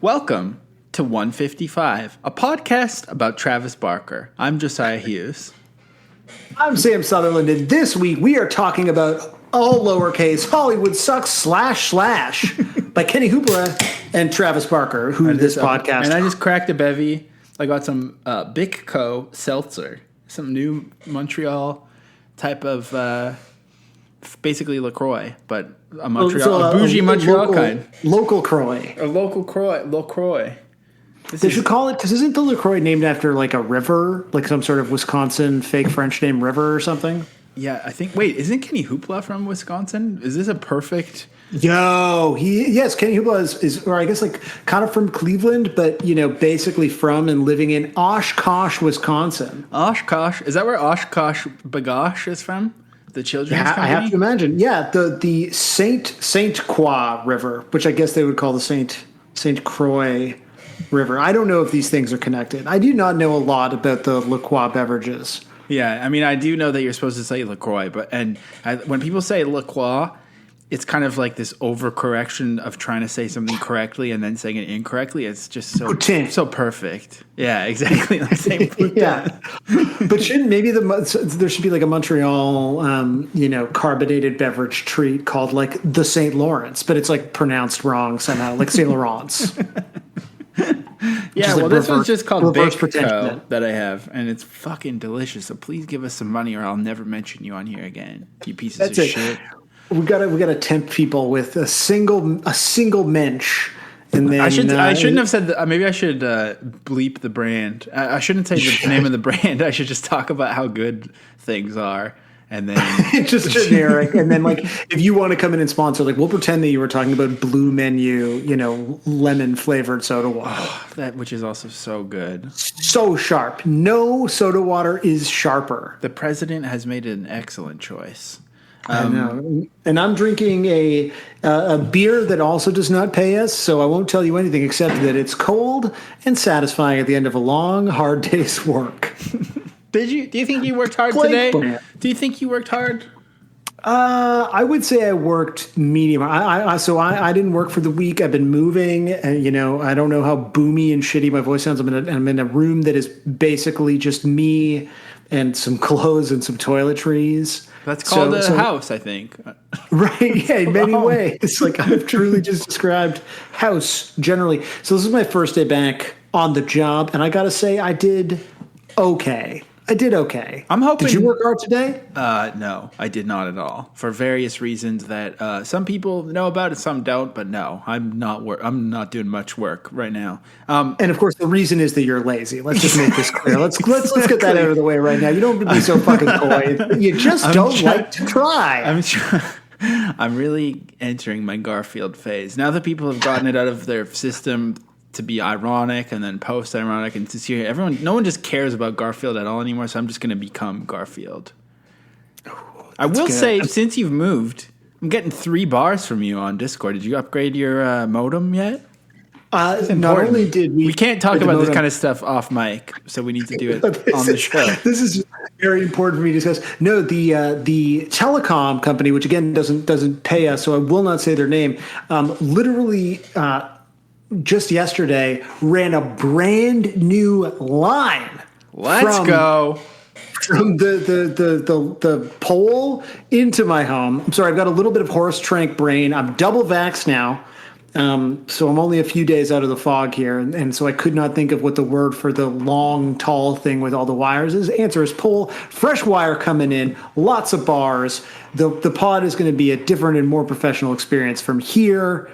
Welcome to 155, a podcast about Travis Barker. I'm Josiah Hughes. I'm Sam Sutherland, and this week we are talking about all lowercase Hollywood Sucks / by KennyHoopla and Travis Barker, who this podcast. And I just cracked a bevy. I got some Bic Co. seltzer, some new Montreal type of, basically LaCroix, but a bougie Montreal kind. Local Croix. A local LaCroix. They should call it, because isn't the LaCroix named after like a river, like some sort of Wisconsin fake French name river or something? Yeah, I think. Wait, isn't KennyHoopla from Wisconsin? Is this a perfect? Yes, KennyHoopla is, or I guess like kind of from Cleveland, but basically from and living in Oshkosh, Wisconsin. Oshkosh, is that where Oshkosh Bagosh is from? The children's company? I have to imagine. Yeah, the Saint Croix River, which I guess they would call the Saint Croix River. I don't know if these things are connected. I do not know a lot about the LaCroix beverages. Yeah, I mean, I do know that you're supposed to say LaCroix, when people say LaCroix, it's kind of like this overcorrection of trying to say something correctly and then saying it incorrectly. It's just so perfect. Yeah, exactly. Like saying yeah, but there should be like a Montreal, carbonated beverage treat called like the St. Lawrence, but it's like pronounced wrong somehow, like St. Laurence. Yeah, well, this one's just called Bic Co. that I have, and it's fucking delicious. So please give us some money, or I'll never mention you on here again. You pieces of shit. We gotta tempt people with a single mensch, and then I shouldn't have said that. Maybe I should bleep the brand. I shouldn't say the name of the brand. I should just talk about how good things are, and then just generic. And then like if you want to come in and sponsor, like we'll pretend that you were talking about Blue Menu, lemon flavored soda water, which is also so good, so sharp. No soda water is sharper. The president has made an excellent choice. I know. And I'm drinking a beer that also does not pay us, so I won't tell you anything except that it's cold and satisfying at the end of a long, hard day's work. Do you think you worked hard today? Do you think you worked hard? I would say I worked medium. I didn't work for the week. I've been moving, and I don't know how boomy and shitty my voice sounds. I'm in a room that is basically just me and some clothes and some toiletries. That's called a house, I think. Right, yeah, in many ways. It's like I've truly just described house generally. So this is my first day back on the job, and I got to say I did okay. I'm hoping. Did you work hard today? No, I did not at all. For various reasons that some people know about and some don't. But no, I'm not doing much work right now. And of course, the reason is that you're lazy. Let's just make this clear. Let's get that out of the way right now. You don't have to be so fucking coy. You just don't like to try. I'm really entering my Garfield phase now that people have gotten it out of their system to be ironic and then post-ironic and sincere. No one just cares about Garfield at all anymore, so I'm just going to become Garfield. I will say, since you've moved, I'm getting 3 bars from you on Discord. Did you upgrade your modem yet? Not only did we can't talk about this kind of stuff off mic, so we need to do it on the show. This is very important for me to discuss. No, the telecom company, which again doesn't pay us, so I will not say their name, literally just yesterday ran a brand new line. Let's go. From the pole into my home. I'm sorry, I've got a little bit of horse trank brain. I'm double vaxxed now. So I'm only a few days out of the fog here. And so I could not think of what the word for the long, tall thing with all the wires is. Answer is pole. Fresh wire coming in. Lots of bars. The pod is going to be a different and more professional experience from here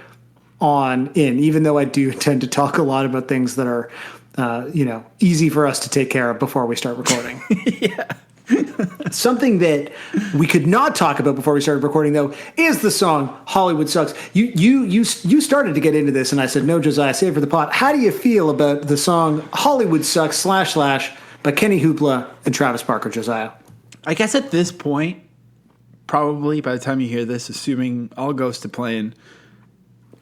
on in, even though I do tend to talk a lot about things that are, easy for us to take care of before we start recording. Yeah. Something that we could not talk about before we started recording, though, is the song "Hollywood Sucks." You started to get into this, and I said, "No, Josiah, save it for the pot." How do you feel about the song "Hollywood Sucks" / by KennyHoopla and Travis Barker, Josiah? I guess at this point, probably by the time you hear this, assuming all goes to plan,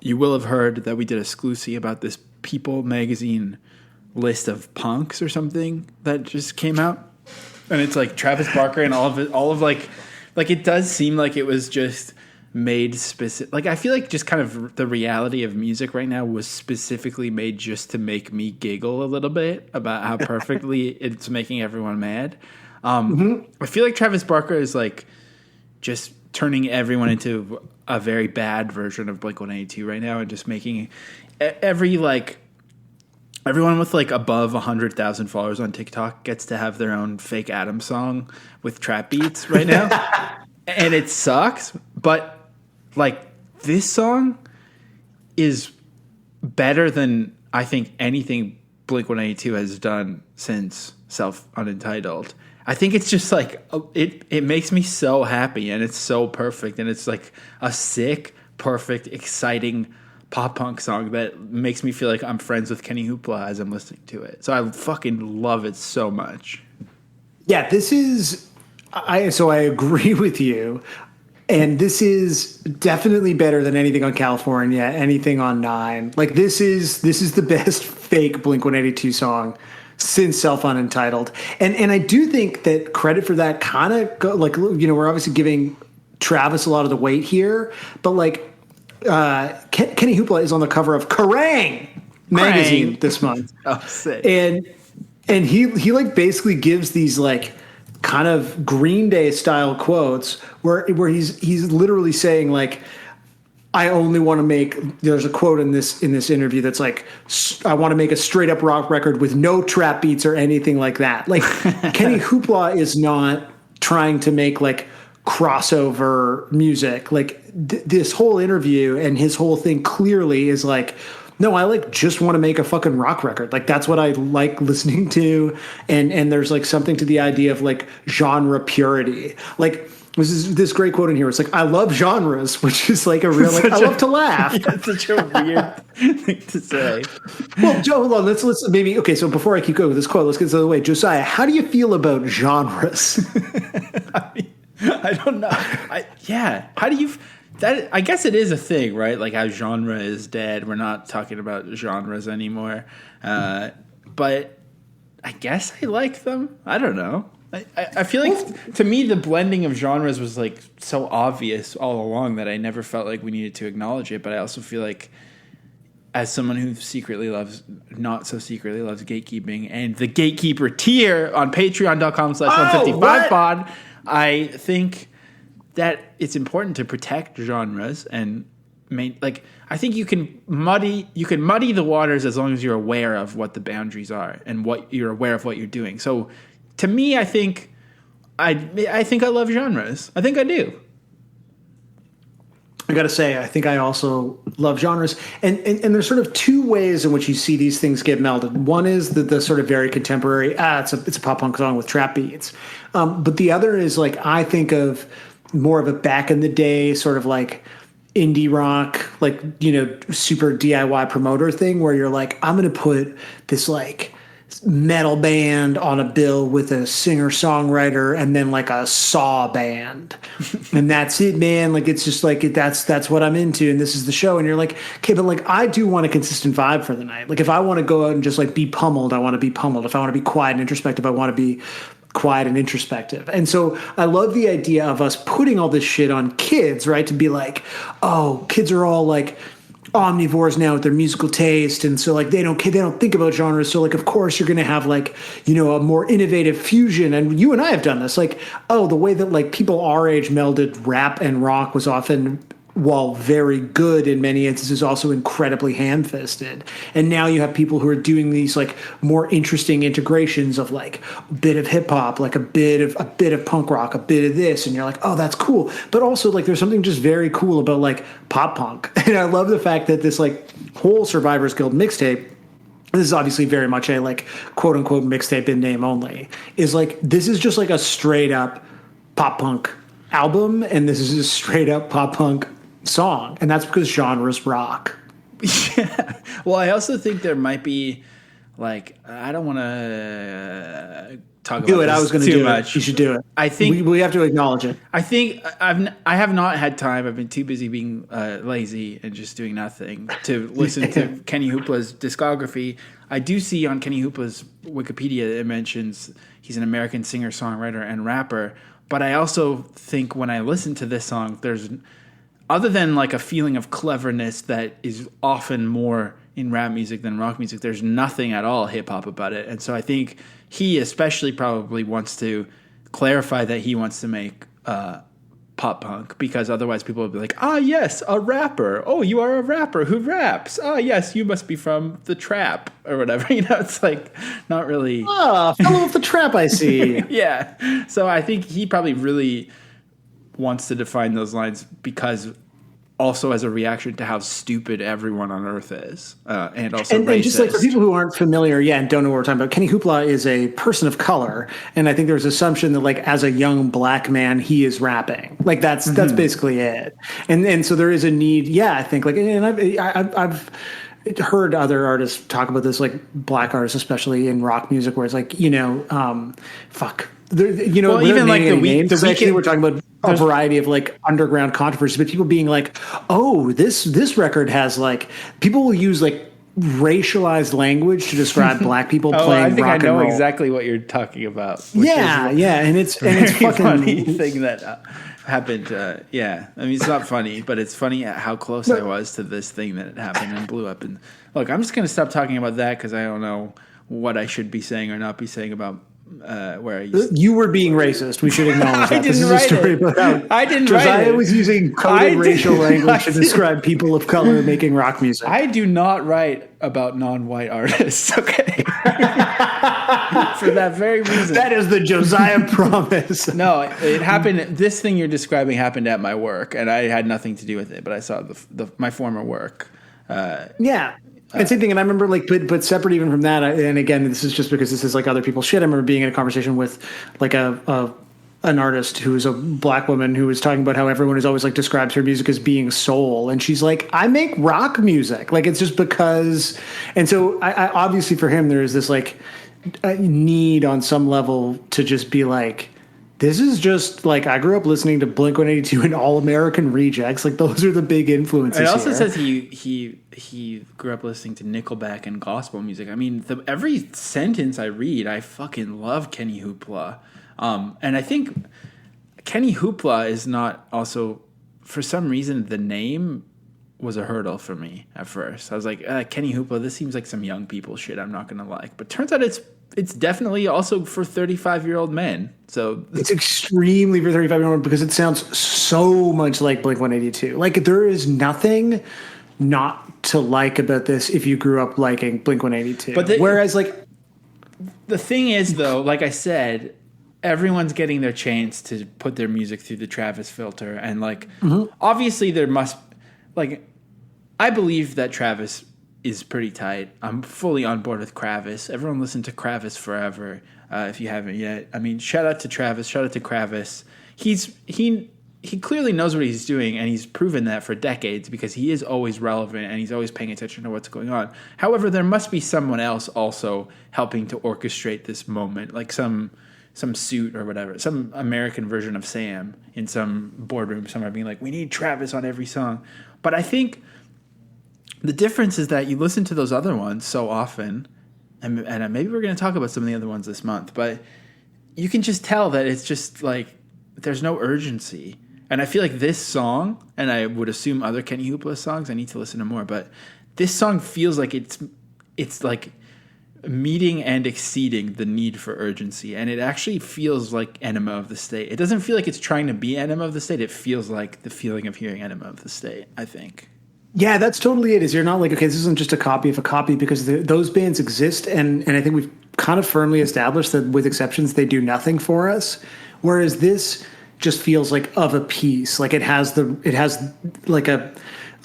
you will have heard that we did a exclusive about this People magazine list of punks or something that just came out. And it's like Travis Barker and all of it, it does seem like it was just made specific. Like I feel like just kind of the reality of music right now was specifically made just to make me giggle a little bit about how perfectly it's making everyone mad. I feel like Travis Barker is like just turning everyone into a very bad version of Blink-182 right now, and just making everyone with like above 100,000 followers on TikTok gets to have their own fake Adam song with trap beats right now. And it sucks, but like this song is better than I think anything Blink-182 has done since Self-Unentitled. I think it's just like it makes me so happy, and it's so perfect, and it's like a sick, perfect, exciting pop punk song that makes me feel like I'm friends with Kenny Hoopla as I'm listening to it. So I fucking love it so much. Yeah, this is I agree with you. And this is definitely better than anything on California, anything on Nine. Like this is the best fake Blink-182 song since Self-Unentitled. And I do think that credit for that kind of we're obviously giving Travis a lot of the weight here, but like Kenny Hoopla is on the cover of Kerrang! Magazine this month. Oh, sick. And he like basically gives these like kind of Green Day style quotes where he's literally saying like, I only want to make, there's a quote in this interview that's like, I want to make a straight up rock record with no trap beats or anything like that. Like Kenny Hoopla is not trying to make like crossover music. Like this whole interview and his whole thing clearly is like, no, I like just want to make a fucking rock record. Like that's what I like listening to. And there's like something to the idea of like genre purity. Like this great quote in here. It's like, I love genres, which is like a real, like, I love to laugh. That's such a weird thing to say. Well, Joe, hold on. Let's maybe, okay. So before I keep going with this quote, let's get to the way. Josiah, how do you feel about genres? I don't know. How do you... That, I guess it is a thing, right? Like how genre is dead. We're not talking about genres anymore. But I guess I like them. I don't know. I feel like to me the blending of genres was like so obvious all along that I never felt like we needed to acknowledge it. But I also feel like as someone who not so secretly loves gatekeeping and the gatekeeper tier on patreon.com/155pod, I think that it's important to protect genres and I think you can muddy the waters as long as you're aware of what the boundaries are and what you're aware of what you're doing. So to me, I think I love genres. I think I do. I got to say, I think I also love genres. And there's sort of two ways in which you see these things get melded. One is the sort of very contemporary, it's a pop punk song with trap beats. But the other is like, I think of more of a back in the day sort of like indie rock, like, super DIY promoter thing where you're like, I'm going to put this like metal band on a bill with a singer-songwriter and then like a saw band. And that's it, man. Like, it's just like, that's what I'm into. And this is the show. And you're like, okay, but like, I do want a consistent vibe for the night. Like if I want to go out and just like be pummeled, I want to be pummeled. If I want to be quiet and introspective, I want to be quiet and introspective. And so I love the idea of us putting all this shit on kids, right? To be like, oh, kids are all like omnivores now with their musical taste. And so like, they don't think about genres. So like, of course you're going to have like, a more innovative fusion. And you and I have done this, like, oh, the way that like people our age melded rap and rock was often, while very good in many instances, also incredibly ham-fisted. And now you have people who are doing these like more interesting integrations of like a bit of hip hop, like a bit of punk rock, a bit of this, and you're like, oh, that's cool. But also like there's something just very cool about like pop punk. And I love the fact that this like whole Survivors Guild mixtape, this is obviously very much a like quote unquote mixtape in name only, is like this is just like a straight up pop punk album, and this is a straight up pop punk song, and that's because genres rock. Yeah. Well, I also think there might be like, I don't want to talk about it. I was going to do much. You should do it. I think we have to acknowledge it. I think I have not had time. I've been too busy being lazy and just doing nothing to listen to Kenny Hoopla's discography. I do see on Kenny Hoopla's Wikipedia it mentions he's an American singer, songwriter, and rapper. But I also think when I listen to this song, there's other than like a feeling of cleverness that is often more in rap music than rock music, there's nothing at all hip hop about it. And so I think he especially probably wants to clarify that he wants to make pop punk, because otherwise people would be like, ah, yes, a rapper. Oh, you are a rapper who raps. Ah, yes, you must be from the trap or whatever. It's like not really. Ah, fellow of the trap, I see. Yeah. So I think he probably really wants to define those lines, because also as a reaction to how stupid everyone on earth is, and also racist. And just like for people who aren't familiar, and don't know what we're talking about, Kenny Hoopla is a person of color, and I think there's assumption that like as a young black man he is rapping, like that's basically it, and so there is a need. Yeah, I think like, and I've heard other artists talk about this, like black artists, especially in rock music, where it's like well, even like the Weeknd, we're talking about a variety of like underground controversies, but people being like, oh, this record has like, people will use like racialized language to describe black people playing I think rock I know and roll. Exactly what you're talking about. Yeah, and it's fucking funny thing that happened. I mean, it's not funny, but it's funny at how close I was to this thing that happened and blew up. And look, I'm just going to stop talking about that because I don't know what I should be saying or not be saying about where I used you were being racist. We should acknowledge that. This is a story about how I didn't Josiah write it. was using coded racial language to describe people of color making rock music. I do not write about non-white artists, okay? For that very reason. That is the Josiah promise. No, it happened. This thing you're describing happened at my work, and I had nothing to do with it, but I saw my former work. And same thing, and I remember like, but separate even from that, and again, this is just because this is like other people's shit. I remember being in a conversation with like an artist who is a black woman who was talking about how everyone is always like describes her music as being soul, and she's like, I make rock music, like it's just because. And so, I obviously for him there is this like a need on some level to just be like, this is just like, I grew up listening to Blink-182 and All American Rejects. Like those are the big influences. It also here. says he grew up listening to Nickelback and gospel music. I mean, every sentence I read, I fucking love Kenny Hoopla. And I think Kenny Hoopla is not also, for some reason, the name was a hurdle for me at first. I was like, Kenny Hoopla, this seems like some young people shit I'm not going to like. But turns out it's definitely also for 35-year-old men. So it's extremely for 35-year-old men because it sounds so much like Blink-182. Like there is nothing not to like about this if you grew up liking Blink-182. But whereas like the thing is though, like I said, everyone's getting their chance to put their music through the Travis filter, and like obviously there must, like, I believe that Travis is pretty tight. I'm fully on board with Kravis. Everyone listen to Kravis forever if you haven't yet. I mean, shout out to Travis. Shout out to Kravis. He clearly knows what he's doing, and he's proven that for decades because he is always relevant and he's always paying attention to what's going on. However, there must be someone else also helping to orchestrate this moment, like some suit or whatever, some American version of Sam in some boardroom somewhere being like, we need Travis on every song. But I think the difference is that you listen to those other ones so often, and maybe we're going to talk about some of the other ones this month, but you can just tell that it's just like there's no urgency. And I feel like this song, and I would assume other Kenny Hoopla songs, I need to listen to more, but this song feels like it's like meeting and exceeding the need for urgency, and it actually feels like Enema of the State. It doesn't feel like it's trying to be Enema of the State. It feels like the feeling of hearing Enema of the State, I think. Yeah, that's totally it. Is you're not like, okay, this isn't just a copy of a copy, because those bands exist, and I think we've kind of firmly established that with exceptions, they do nothing for us. Whereas this just feels like of a piece. Like it has like a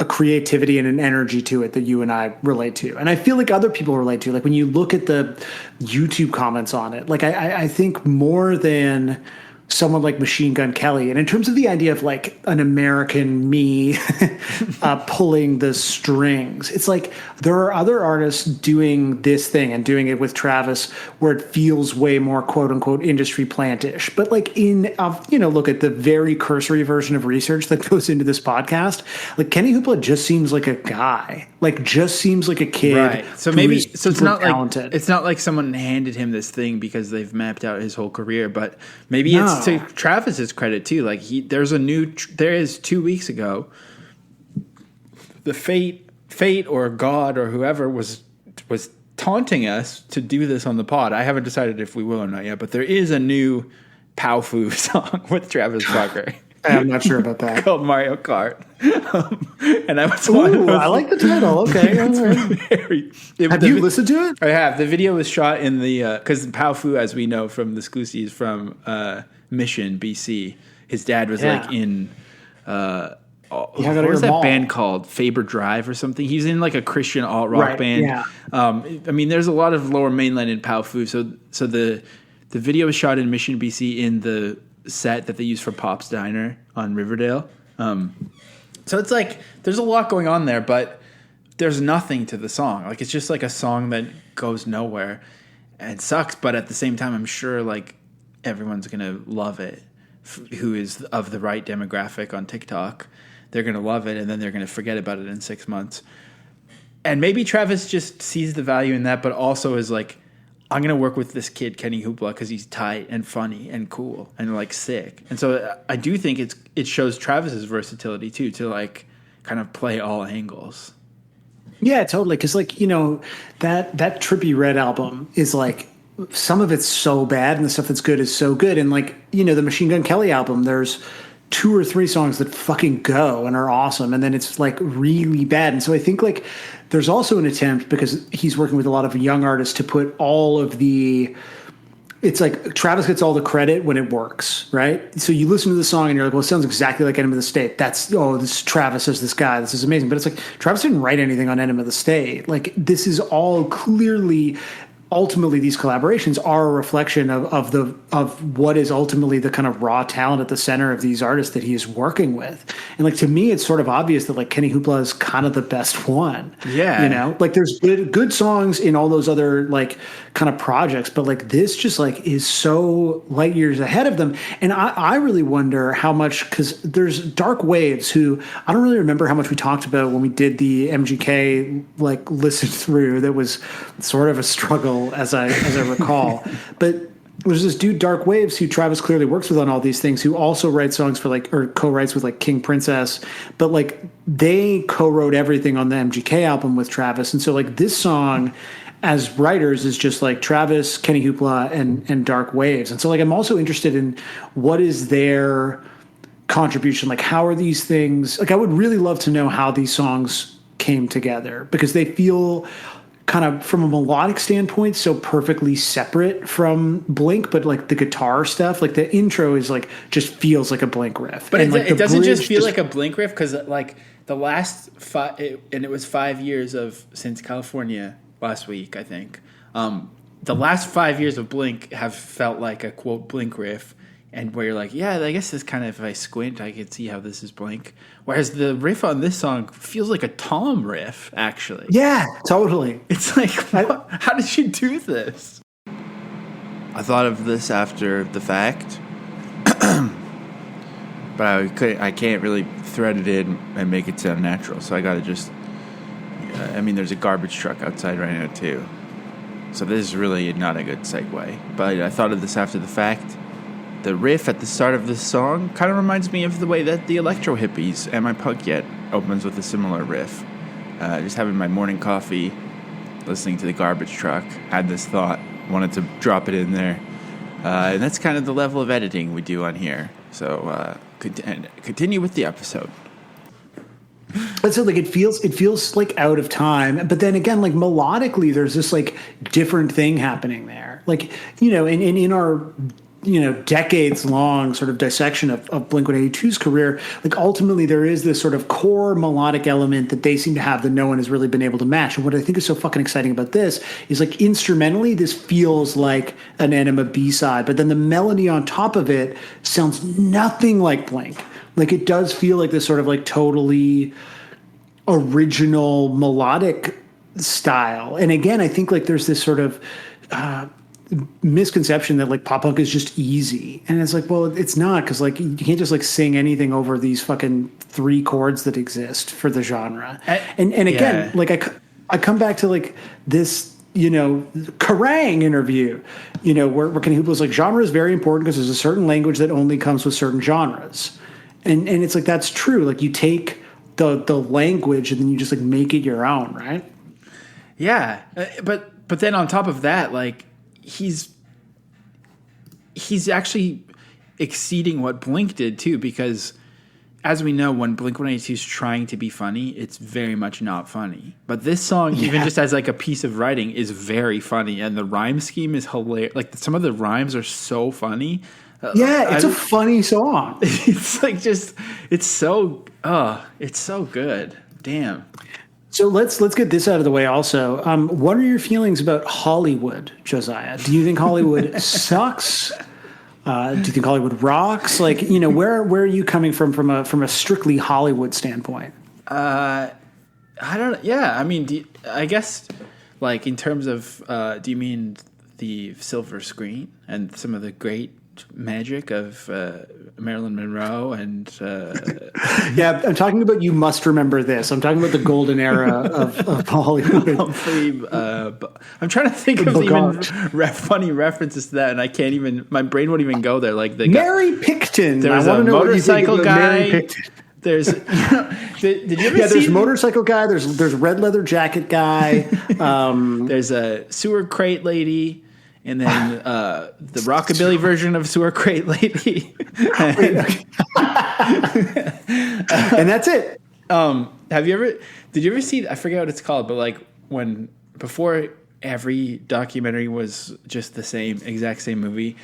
creativity and an energy to it that you and I relate to. And I feel like other people relate to. Like when you look at the YouTube comments on it, like I think more than someone like Machine Gun Kelly. And in terms of the idea of like an American me pulling the strings, it's like there are other artists doing this thing and doing it with Travis where it feels way more quote unquote industry plantish. But like look at the very cursory version of research that goes into this podcast. Like Kenny Hoopla just seems like a guy, like just seems like a kid. Right. So maybe, so it's not talented. Like, it's not like someone handed him this thing because they've mapped out his whole career, but maybe it's to Travis's credit too. Like there is 2 weeks ago, the fate or God or whoever was taunting us to do this on the pod. I haven't decided if we will or not yet, but there is a new Pow Foo song with Travis Barker. I'm not sure about that. Called Mario Kart. And I was I like the title. Okay. Have you listened to it? I have. The video was shot in the, because Pow Foo, as we know from the Scoozy, is from Mission, BC. His dad was like in, what was that band called? Faber Drive or something? He's in like a Christian alt-rock band. Yeah. I mean, there's a lot of Lower Mainland in Pow Foo. So the video was shot in Mission, BC in the set that they use for Pop's Diner on Riverdale. So it's like there's a lot going on there, but there's nothing to the song. Like it's just like a song that goes nowhere and sucks, but at the same time I'm sure like everyone's going to love it who is of the right demographic on TikTok. They're going to love it and then they're going to forget about it in 6 months. And maybe Travis just sees the value in that, but also is like, I'm going to work with this kid, KennyHoopla, because he's tight and funny and cool and, like, sick. And so I do think it shows Travis's versatility, too, to, like, kind of play all angles. Yeah, totally. Because, like, you know, that Trippie Redd album is, like, some of it's so bad and the stuff that's good is so good. And, like, you know, the Machine Gun Kelly album, there's 2 or 3 songs that fucking go and are awesome. And then it's, like, really bad. And so I think, like, there's also an attempt, because he's working with a lot of young artists, to put all of the – it's like Travis gets all the credit when it works, right? So you listen to the song and you're like, well, it sounds exactly like Enema of the State. This is Travis as this guy. This is amazing. But it's like Travis didn't write anything on Enema of the State. Like this is all clearly – ultimately these collaborations are a reflection of what is ultimately the kind of raw talent at the center of these artists that he is working with. And like to me it's sort of obvious that like KennyHoopla is kind of the best one. Yeah. You know, like there's good songs in all those other like kind of projects, but like this just like is so light years ahead of them. And I really wonder how much, because there's Dark Waves, who I don't really remember how much we talked about when we did the MGK like listen through. That was sort of a struggle as I recall. But there's this dude Dark Waves who Travis clearly works with on all these things, who also writes songs for like, or co-writes with like King Princess, but like they co-wrote everything on the MGK album with Travis. And so like this song as writers is just like Travis, KennyHoopla, and Dark Waves. And so like I'm also interested in what is their contribution, like how are these things, like I would really love to know how these songs came together, because they feel kind of from a melodic standpoint so perfectly separate from Blink, but like the guitar stuff, like the intro is like just feels like a Blink riff, but like it doesn't just feel like a Blink riff, because like the last it was 5 years since California last week, I think. The last 5 years of Blink have felt like a quote Blink riff, and where you're like, yeah, I guess this kind of, if I squint, I could see how this is Blink. Whereas the riff on this song feels like a Tom riff, actually. Yeah, totally. It's like, how did you do this? I thought of this after the fact, but I can't really thread it in and make it sound natural. So I got to just, I mean, there's a garbage truck outside right now too. So this is really not a good segue. But I thought of this after the fact. The riff at the start of this song kind of reminds me of the way that the Electro Hippies Am I Punk Yet opens with a similar riff. Just having my morning coffee, listening to the garbage truck, had this thought, wanted to drop it in there. And that's kind of the level of editing we do on here. So continue with the episode. But so like it feels like out of time, but then again, like melodically, there's this like different thing happening there. Like, you know, in our, you know, decades long sort of dissection of Blink-182's career, like ultimately there is this sort of core melodic element that they seem to have that no one has really been able to match. And what I think is so fucking exciting about this is like instrumentally, this feels like an Enema B-side, but then the melody on top of it sounds nothing like Blink. Like it does feel like this sort of like totally original melodic style. And again, I think like there's this sort of misconception that like pop punk is just easy, and it's like, well, it's not, because like you can't just like sing anything over these fucking 3 chords that exist for the genre. And again, like I come back to like this, you know, Kerrang interview, you know, where KennyHoopla like, genre is very important because there's a certain language that only comes with certain genres, and it's like that's true. Like you take the language, and then you just like make it your own, right? Yeah, but then on top of that, like he's actually exceeding what Blink did too, because as we know, when Blink-182 is trying to be funny, it's very much not funny. But this song, even just as like a piece of writing, is very funny, and the rhyme scheme is hilarious. Like some of the rhymes are so funny. Yeah, it's a funny song. It's like it's so good. Damn. So let's get this out of the way also. What are your feelings about Hollywood, Josiah? Do you think Hollywood sucks? Do you think Hollywood rocks? Like, where are you coming from a strictly Hollywood standpoint? I don't. Yeah, I mean, I guess like in terms of, do you mean the silver screen and some of the great magic of Marilyn Monroe and yeah, I'm talking about You Must Remember This. I'm talking about the golden era of Hollywood. I'm trying to think of even funny references to that, and I can't even. My brain won't even go there. Like the Mary Pickton. There's a motorcycle guy. There's, did you ever see? There's motorcycle guy. There's red leather jacket guy. There's a sewer crate lady. And then the rockabilly version of Sewer Crate Lady. And that's it. Did you ever see, I forget what it's called, but like before every documentary was just the exact same movie,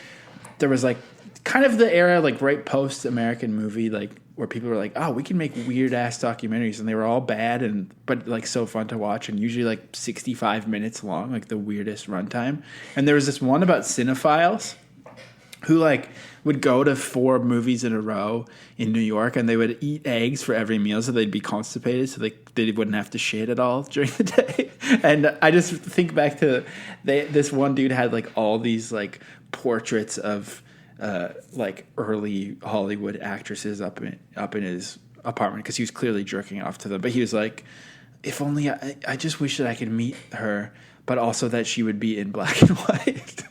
there was like kind of the era, like right post-American movie, like where people were like, oh, we can make weird ass documentaries, and they were all bad but like so fun to watch, and usually like 65 minutes long, like the weirdest runtime. And there was this one about cinephiles who like would go to 4 movies in a row in New York, and they would eat eggs for every meal so they'd be constipated, so they wouldn't have to shit at all during the day. And I just think back to this one dude had like all these like portraits of like early Hollywood actresses up in his apartment, because he was clearly jerking off to them. But he was like, if only I just wish that I could meet her, but also that she would be in black and white.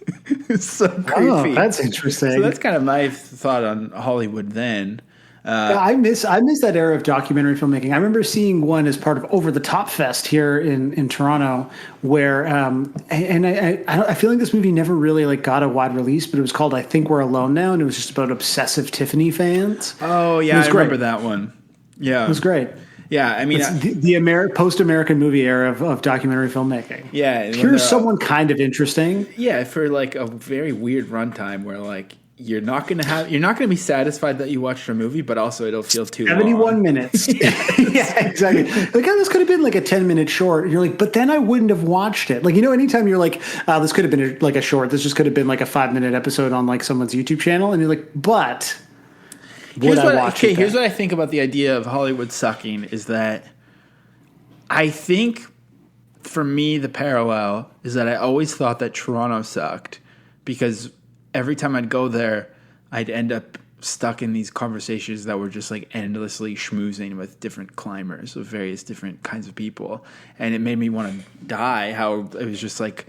It's so creepy. Oh, that's interesting. So that's kind of my thought on Hollywood then. I miss that era of documentary filmmaking. I remember seeing one as part of Over the Top Fest here in Toronto, where I feel like this movie never really like got a wide release, but it was called I Think We're Alone Now, and it was just about obsessive Tiffany fans. Oh yeah, I remember that one. Yeah, it was great. Yeah, I mean, it's the post-American movie era of documentary filmmaking. Yeah, here's someone kind of interesting. Yeah, for like a very weird runtime where like. You're not gonna be satisfied that you watched a movie, but also it'll feel too 71 long. minutes. Yeah, exactly. Like, oh, this could have been like a 10-minute short. And you're like, but then I wouldn't have watched it. Like, anytime you're like, this could have been like a short. This just could have been like a 5-minute episode on like someone's YouTube channel. And you're like, but here's what I think about the idea of Hollywood sucking is that I think for me the parallel is that I always thought that Toronto sucked because every time I'd go there, I'd end up stuck in these conversations that were just like endlessly schmoozing with different climbers of various different kinds of people. And it made me want to die. How it was just like,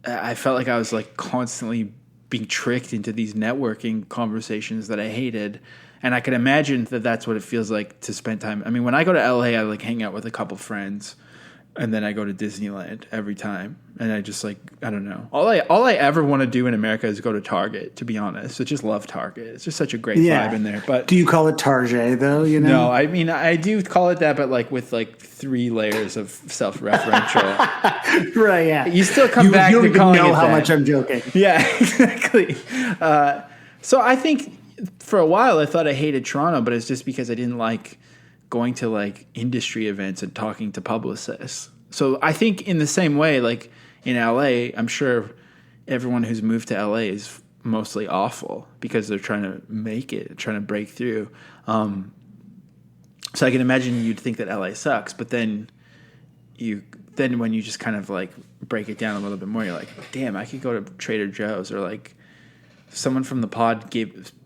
I felt like I was like constantly being tricked into these networking conversations that I hated. And I could imagine that that's what it feels like to spend time. I mean, when I go to LA, I like hang out with a couple friends. And then I go to Disneyland every time, and I just like I don't know. All I ever want to do in America is go to Target. To be honest, I just love Target. It's just such a great vibe in there. But do you call it Target though? No, I mean I do call it that, but like with like 3 layers of self-referential. Right? Yeah. You still come back. You don't even know how much I'm joking. Yeah, exactly. So I think for a while I thought I hated Toronto, but it's just because I didn't like going to like industry events and talking to publicists. So I think in the same way, like in LA, I'm sure everyone who's moved to LA is mostly awful because they're trying to make it, trying to break through. So I can imagine you'd think that LA sucks, but then when you just kind of like break it down a little bit more, you're like, damn, I could go to Trader Joe's, or like someone from the pod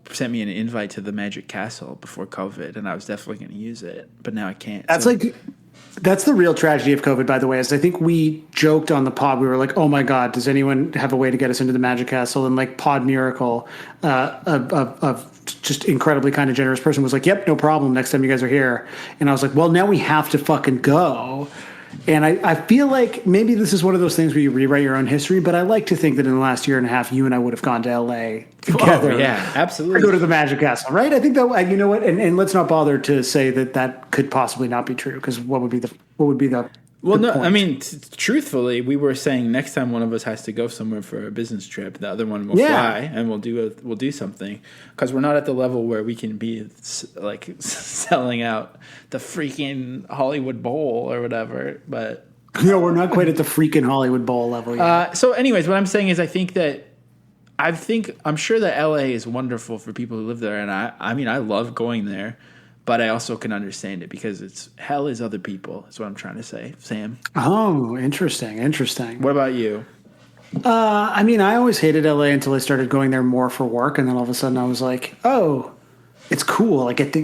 sent me an invite to the Magic Castle before COVID, and I was definitely going to use it, but now I can't. That's the real tragedy of COVID, by the way, is I think we joked on the pod. We were like, oh my God, does anyone have a way to get us into the Magic Castle? And like Pod Miracle, a just incredibly kind of generous person, was like, "Yep, no problem. Next time you guys are here." And I was like, "Well, now we have to fucking go." And I feel like maybe this is one of those things where you rewrite your own history, but I like to think that in the last year and a half, you and I would have gone to LA together. Oh, yeah, absolutely. To go to the Magic Castle, right? I think that, you know what, and let's not bother to say that could possibly not be true, because what would be the Well, no, point? I mean, truthfully, we were saying next time one of us has to go somewhere for a business trip, the other one will fly, and we'll do something, because we're not at the level where we can be like selling out the freaking Hollywood Bowl or whatever. But no, we're not quite at the freaking Hollywood Bowl level yet. So, anyways, what I'm saying is, I'm sure that LA is wonderful for people who live there, and I mean, I love going there. But I also can understand it, because hell is other people. That's what I'm trying to say, Sam. Oh, interesting. What about you? I mean, I always hated LA until I started going there more for work, and then all of a sudden I was like, oh, it's cool. I get the,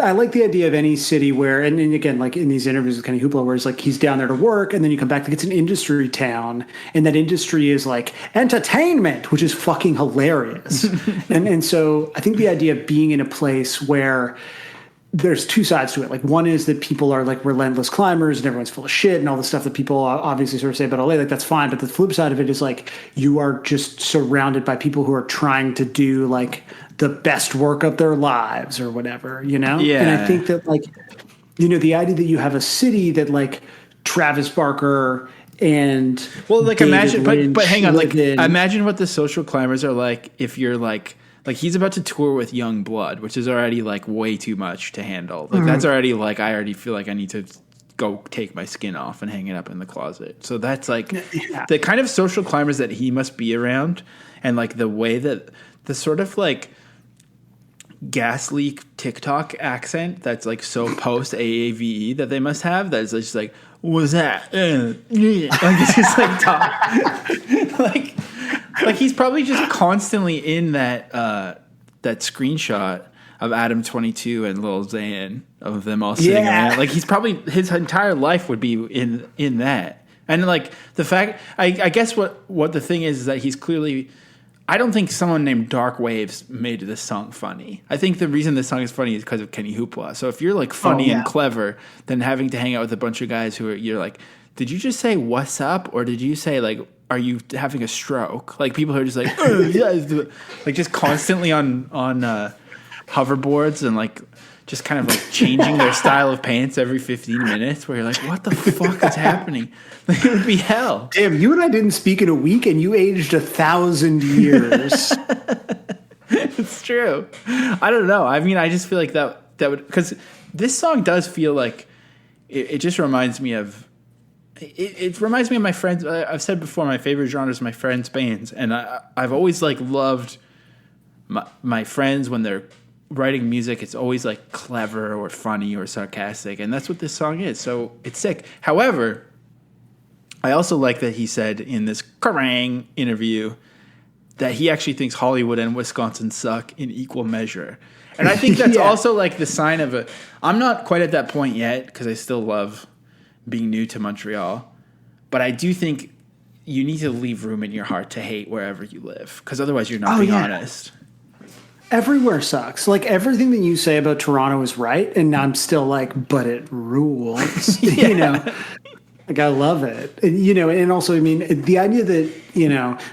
I like the idea of any city where, and again, like in these interviews with KennyHoopla, where it's like he's down there to work, and then you come back, like it's an industry town, and that industry is like entertainment, which is fucking hilarious. and so I think the idea of being in a place where there's two sides to it. Like, one is that people are like relentless climbers and everyone's full of shit and all the stuff that people obviously sort of say about LA. Like, that's fine. But the flip side of it is like you are just surrounded by people who are trying to do like the best work of their lives or whatever, Yeah. And I think that like, the idea that you have a city that like Travis Barker and imagine, Lynch but hang on, like in. imagine what the social climbers are like if you're like he's about to tour with Young Blood, which is already like way too much to handle. Like that's already like I already feel like I need to go take my skin off and hang it up in the closet. So that's like the kind of social climbers that he must be around, and like the way that the sort of like gas leak TikTok accent that's like so post AAVE that they must have, that is just like, what's that? Like it's just like talk. like he's probably just constantly in that screenshot of Adam 22 and Lil Xan of them all sitting around. Like he's probably, his entire life would be in that. And like the fact, I guess what the thing is that he's clearly, I don't think someone named Dark Waves made this song funny. I think the reason this song is funny is because of KennyHoopla. So if you're like funny and clever, then having to hang out with a bunch of guys who are, you're like, did you just say what's up? Or did you say like, are you having a stroke? Like people who are just like, oh, yeah, like just constantly on hoverboards and like just kind of like changing their style of pants every 15 minutes, where you're like, what the fuck is happening? Like, it would be hell. Damn, you and I didn't speak in a week and you aged 1,000 years. It's true. I don't know. I mean, I just feel like that would, because this song does feel like it just reminds me of, it reminds me of my friends. I've said before, my favorite genre is my friends' bands. And I've always like loved my friends when they're writing music. It's always like clever or funny or sarcastic. And that's what this song is. So it's sick. However, I also like that he said in this Kerrang! Interview that he actually thinks Hollywood and Wisconsin suck in equal measure. And I think that's also like the sign of I'm not quite at that point yet, because I still love being new to Montreal. But I do think you need to leave room in your heart to hate wherever you live, because otherwise you're not being honest. Everywhere sucks. Like everything that you say about Toronto is right, and I'm still like, but it rules. Like I love it. And, and also, I mean, the idea that,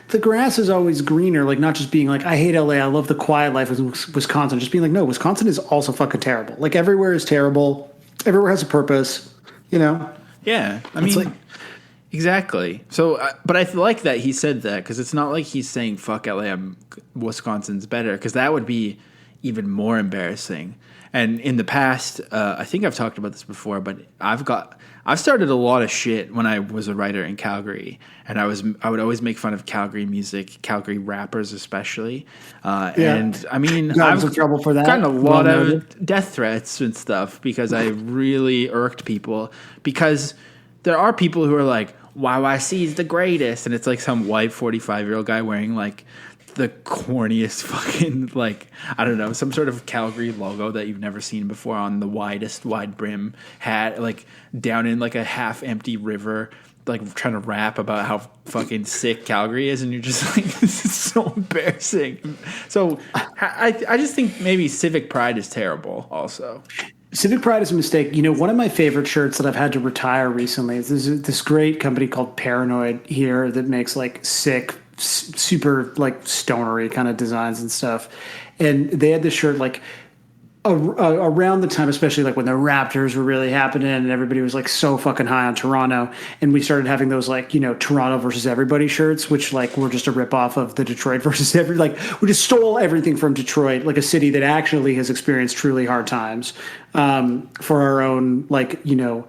the grass is always greener, like not just being like, I hate LA, I love the quiet life of Wisconsin, just being like, no, Wisconsin is also fucking terrible. Like everywhere is terrible. Everywhere has a purpose, Yeah. I mean, like, exactly. So, but I like that he said that, because it's not like he's saying, fuck LA, Wisconsin's better, because that would be even more embarrassing. And in the past, I think I've talked about this before, but I've started a lot of shit when I was a writer in Calgary, and I would always make fun of Calgary music, Calgary rappers especially. And I mean, I've some trouble for that. Gotten a lot of death threats and stuff because I really irked people, because there are people who are like, YYC is the greatest, and it's like some white 45-year-old guy wearing like the corniest fucking, like, I don't know, some sort of Calgary logo that you've never seen before on the wide brim hat, like down in like a half empty river, like trying to rap about how fucking sick Calgary is, and you're just like, this is so embarrassing. So I just think maybe civic pride is terrible also. Civic pride is a mistake. You know, one of my favorite shirts that I've had to retire recently is this great company called Paranoid here that makes like sick, super like stonery kind of designs and stuff. And they had this shirt like around the time, especially like when the Raptors were really happening and everybody was like so fucking high on Toronto. And we started having those like, you know, Toronto versus everybody shirts, which like were just a ripoff of the Detroit versus like we just stole everything from Detroit, like a city that actually has experienced truly hard times, for our own, like, you know,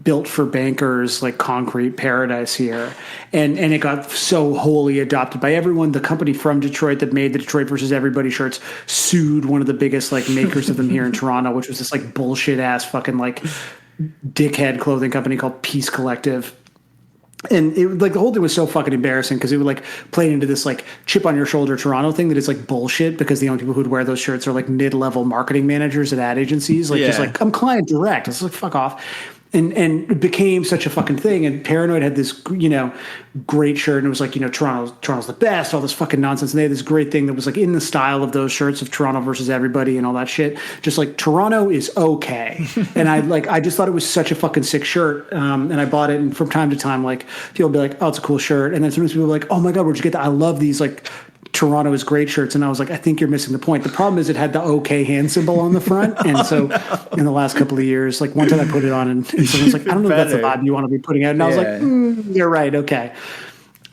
built for bankers, like concrete paradise here. And it got so wholly adopted by everyone. The company from Detroit that made the Detroit versus everybody shirts sued one of the biggest like makers of them here in Toronto, which was this like bullshit ass fucking like dickhead clothing company called Peace Collective. And it like the whole thing was so fucking embarrassing because it would like play into this like chip on your shoulder Toronto thing that is like bullshit because the only people who'd wear those shirts are like mid-level marketing managers at ad agencies. Like just like I'm client direct. It's like fuck off. And it became such a fucking thing. And Paranoid had this, you know, great shirt, and it was like, you know, Toronto's the best, all this fucking nonsense. And they had this great thing that was like in the style of those shirts of Toronto versus everybody and all that shit. Just like Toronto is okay. And I just thought it was such a fucking sick shirt. And I bought it, and from time to time, like people would be like, oh, it's a cool shirt. And then sometimes people were like, oh my God, where'd you get that? I love these like Toronto is great shirts. And I was like, I think you're missing the point. The problem is it had the OK hand symbol on the front. And so in the last couple of years, like one time I put it on and someone was like, I don't know if that's the vibe you want to be putting out. And I was like, you're right. Okay.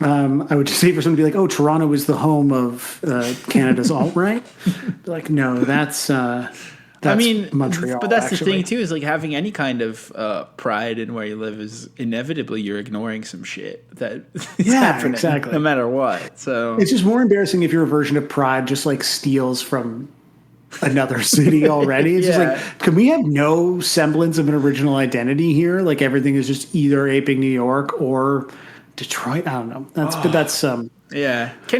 I would just say for someone to be like, oh, Toronto is the home of Canada's alt-right. Like, no, that's Montreal. But that's actually the thing too, is like having any kind of pride in where you live is inevitably you're ignoring some shit that is happening, exactly, no matter what. So it's just more embarrassing if your version of pride just like steals from another city already. It's just like, can we have no semblance of an original identity here? Like everything is just either aping New York or Detroit. I don't know. That's Kenny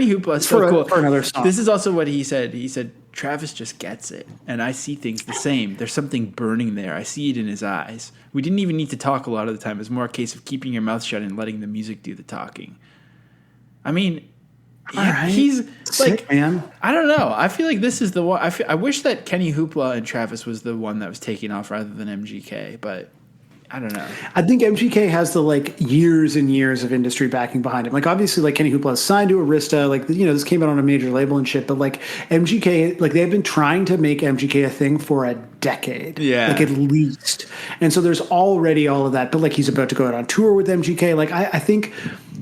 Hoopla is so cool for another song. This is also what he said. He said, Travis just gets it, and I see things the same. There's something burning there. I see it in his eyes. We didn't even need to talk a lot of the time. It's more a case of keeping your mouth shut and letting the music do the talking. I mean, he's sick, like, man. I don't know. I feel like this is the one. I wish that Kenny Hoopla and Travis was the one that was taking off rather than MGK, but I don't know. I think MGK has the like years and years of industry backing behind him. Like obviously, like Kenny Hoopla is signed to Arista. Like, you know, this came out on a major label and shit. But like MGK, like they've been trying to make MGK a thing for a decade. Yeah, like at least. And so there's already all of that. But like he's about to go out on tour with MGK. Like I think,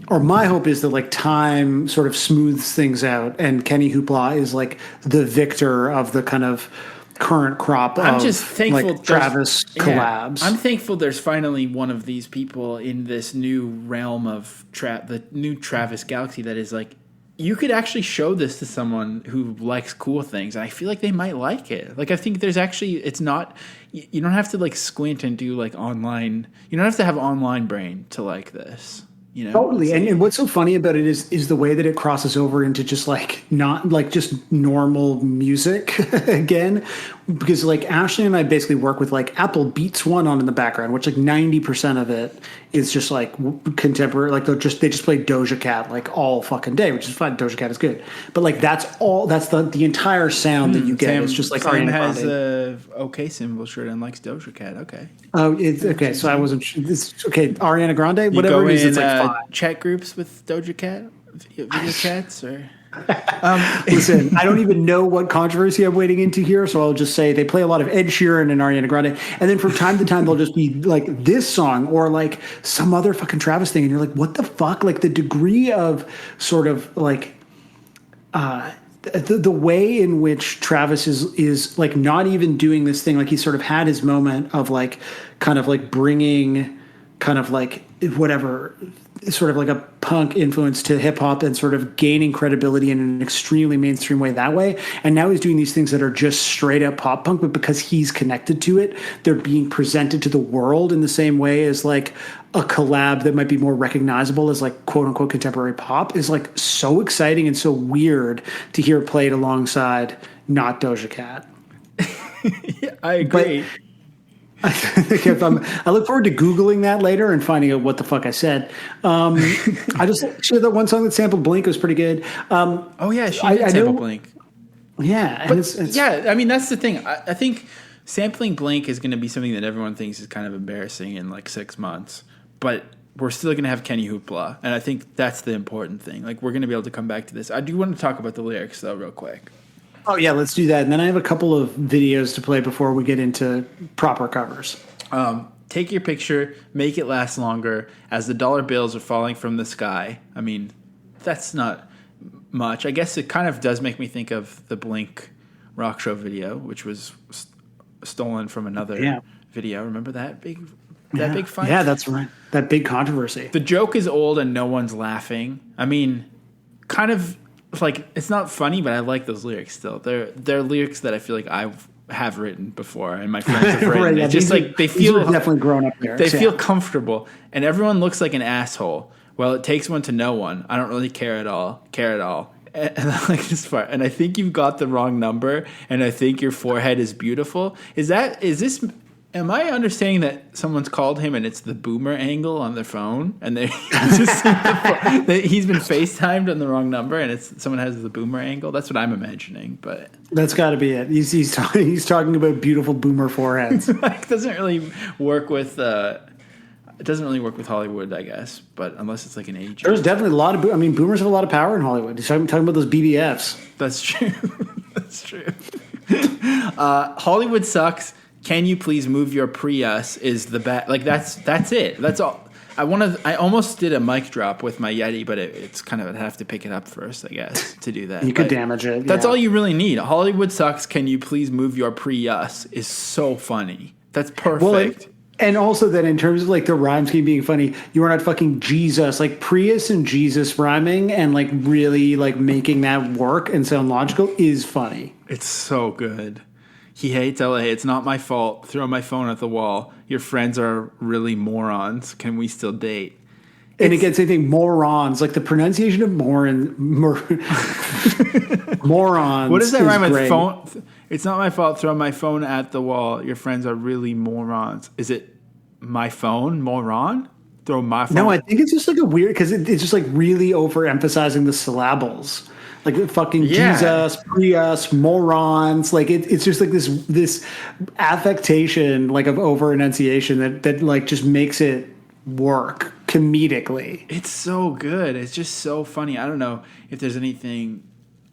or my hope is that like time sort of smooths things out, and Kenny Hoopla is like the victor of the kind of current crop I'm just thankful like Travis collabs. I'm thankful there's finally one of these people in this new realm of the new Travis galaxy that is like, you could actually show this to someone who likes cool things, and I feel like they might like it. Like I think there's actually, it's not, you don't have to like squint and do like online, you don't have to have online brain to like this. You know, totally. And what's so funny about it is the way that it crosses over into just like not like just normal music again, because like Ashley and I basically work with like Apple Beats One on in the background, which like 90% of it is just like contemporary. Like they just play Doja Cat like all fucking day, which is fine. Doja Cat is good, but like that's the entire sound that you get. Sam, it's just like Sam has a OK Symbol shirt and likes Doja Cat. Okay. Oh, it's okay. So I wasn't. Okay, Ariana Grande, whatever it is. It's like chat groups with Doja Cat, video chats, or listen, I don't even know what controversy I'm wading into here, so I'll just say they play a lot of Ed Sheeran and Ariana Grande, and then from time to time they'll just be like this song or like some other fucking Travis thing, and you're like, what the fuck? Like the degree of sort of like the way in which Travis is like not even doing this thing, like he sort of had his moment of like kind of like bringing kind of like whatever, sort of like a punk influence to hip hop and sort of gaining credibility in an extremely mainstream way that way. And now he's doing these things that are just straight up pop punk, but because he's connected to it, they're being presented to the world in the same way as like a collab that might be more recognizable as like quote unquote contemporary pop is like so exciting and so weird to hear it played alongside not Doja Cat. Yeah, I agree. But, I look forward to Googling that later and finding out what the fuck I said. I just sure that one song that sampled Blink was pretty good. Oh yeah, she did sample Blink. Yeah, but yeah, I mean that's the thing. I think sampling Blink is going to be something that everyone thinks is kind of embarrassing in like 6 months, but we're still going to have KennyHoopla, and I think that's the important thing. Like we're going to be able to come back to this. I do want to talk about the lyrics though, real quick. Oh, yeah, let's do that. And then I have a couple of videos to play before we get into proper covers. Take your picture, make it last longer as the dollar bills are falling from the sky. I mean, that's not much. I guess it kind of does make me think of the Blink rock show video, which was stolen from another video. Remember that big fight? Yeah, that's right. That big controversy. The joke is old and no one's laughing. I mean, kind of... like it's not funny, but I like those lyrics still. They're lyrics that I feel like I have written before, and my friends have written. Right, it's just like they feel definitely grown up lyrics. They feel comfortable, and everyone looks like an asshole. Well, it takes one to know one. I don't really care at all. And I like this part. And I think you've got the wrong number, and I think your forehead is beautiful. Is this? Am I understanding that someone's called him and it's the boomer angle on their phone, and he's been FaceTimed on the wrong number, and someone has the boomer angle? That's what I'm imagining, but that's got to be it. He's talking about beautiful boomer foreheads. It doesn't really work with Hollywood, I guess, but unless it's like an age. There's definitely a lot of boomers have a lot of power in Hollywood. He's talking about those BBFs. That's true. That's true. Hollywood sucks. Can you please move your Prius is the best. Like that's it. That's all. I almost did a mic drop with my Yeti, but it's kind of I'd have to pick it up first, I guess, to do that. You could damage it. That's all you really need. Hollywood sucks. Can you please move your Prius is so funny. That's perfect. Well, and also that in terms of like the rhyme scheme being funny, you are not fucking Jesus. Like Prius and Jesus rhyming and like really like making that work and sound logical is funny. It's so good. He hates LA. It's not my fault. Throw my phone at the wall. Your friends are really morons. Can we still date? And it gets anything morons. Like the pronunciation of morons. What does that rhyme with phone? It's not my fault. Throw my phone at the wall. Your friends are really morons. Is it my phone? Moron? Throw my phone. No, I think it's just like a weird because it's just like really overemphasizing the syllables. Like fucking Jesus, Prius, morons. Like it's just like this affectation like of over enunciation that like just makes it work comedically. It's so good. It's just so funny. I don't know if there's anything.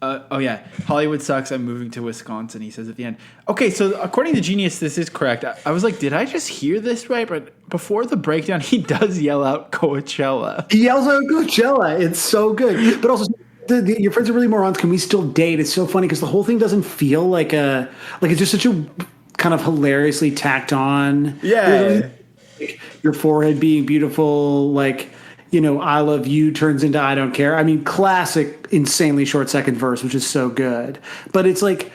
Hollywood sucks. I'm moving to Wisconsin. He says at the end. Okay, so according to Genius, this is correct. I was like, did I just hear this right? But before the breakdown, he does yell out Coachella. He yells out Coachella. It's so good, but also. Your friends are really morons. Can we still date? It's so funny because the whole thing doesn't feel like it's just such a kind of hilariously tacked on. Yeah, your forehead being beautiful, like I love you turns into I don't care. I mean, classic, insanely short second verse, which is so good. But it's like,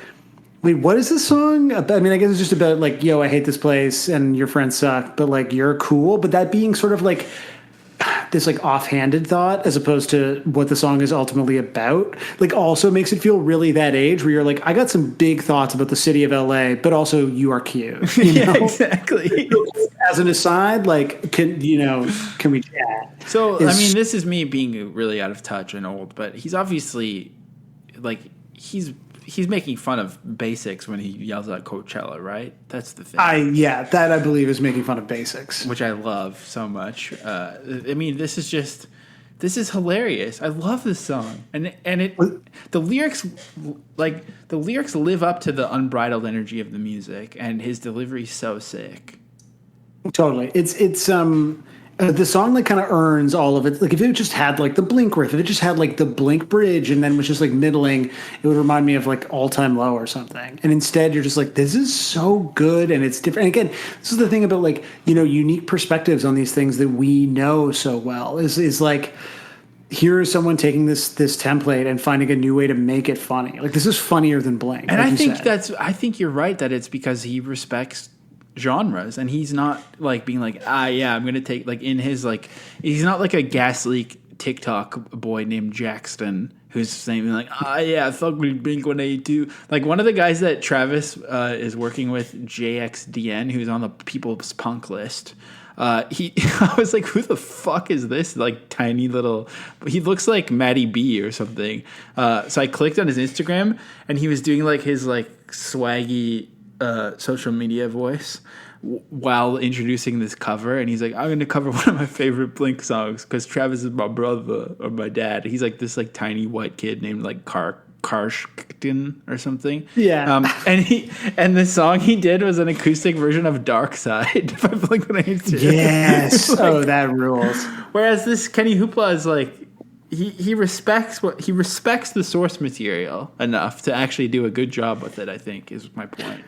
wait, what is this song? I mean, I guess it's just about like, yo, I hate this place and your friends suck, but like you're cool. But that being sort of like. This like offhanded thought as opposed to what the song is ultimately about like also makes it feel really that age where you're like I got some big thoughts about the city of LA but also you are cute yeah exactly as an aside like can we chat so I mean this is me being really out of touch and old but he's obviously like he's making fun of basics when he yells out Coachella, right? That's the thing. That I believe is making fun of basics, which I love so much. I mean, this is hilarious. I love this song, and the lyrics live up to the unbridled energy of the music, and his delivery's so sick. Totally, it's The song like kind of earns all of it. Like if it just had like the Blink riff, if it just had like the Blink bridge and then was just like middling, it would remind me of like All Time Low or something. And instead you're just like, this is so good and it's different. And again, this is the thing about like, unique perspectives on these things that we know so well is like, here is someone taking this template and finding a new way to make it funny. Like this is funnier than Blink. And like I think you're right that it's because he respects genres and he's not like being like, I'm gonna take like in his like, he's not like a gas leak TikTok boy named Jackson who's saying like, fuck with Blink-182. Like one of the guys that Travis is working with, JXDN, who's on the People's Punk list. I was like, who the fuck is this? Like tiny little, he looks like Matty B or something. So I clicked on his Instagram and he was doing like his like swaggy social media voice while introducing this cover. And he's like, I'm going to cover one of my favorite Blink songs because Travis is my brother or my dad. He's like this like tiny white kid named like Karshkin or something. Yeah. And the song he did was an acoustic version of Dark Side by Blink-182. Yes. Like, that rules. Whereas this Kenny Hoopla is like, he respects the source material enough to actually do a good job with it, I think, is my point.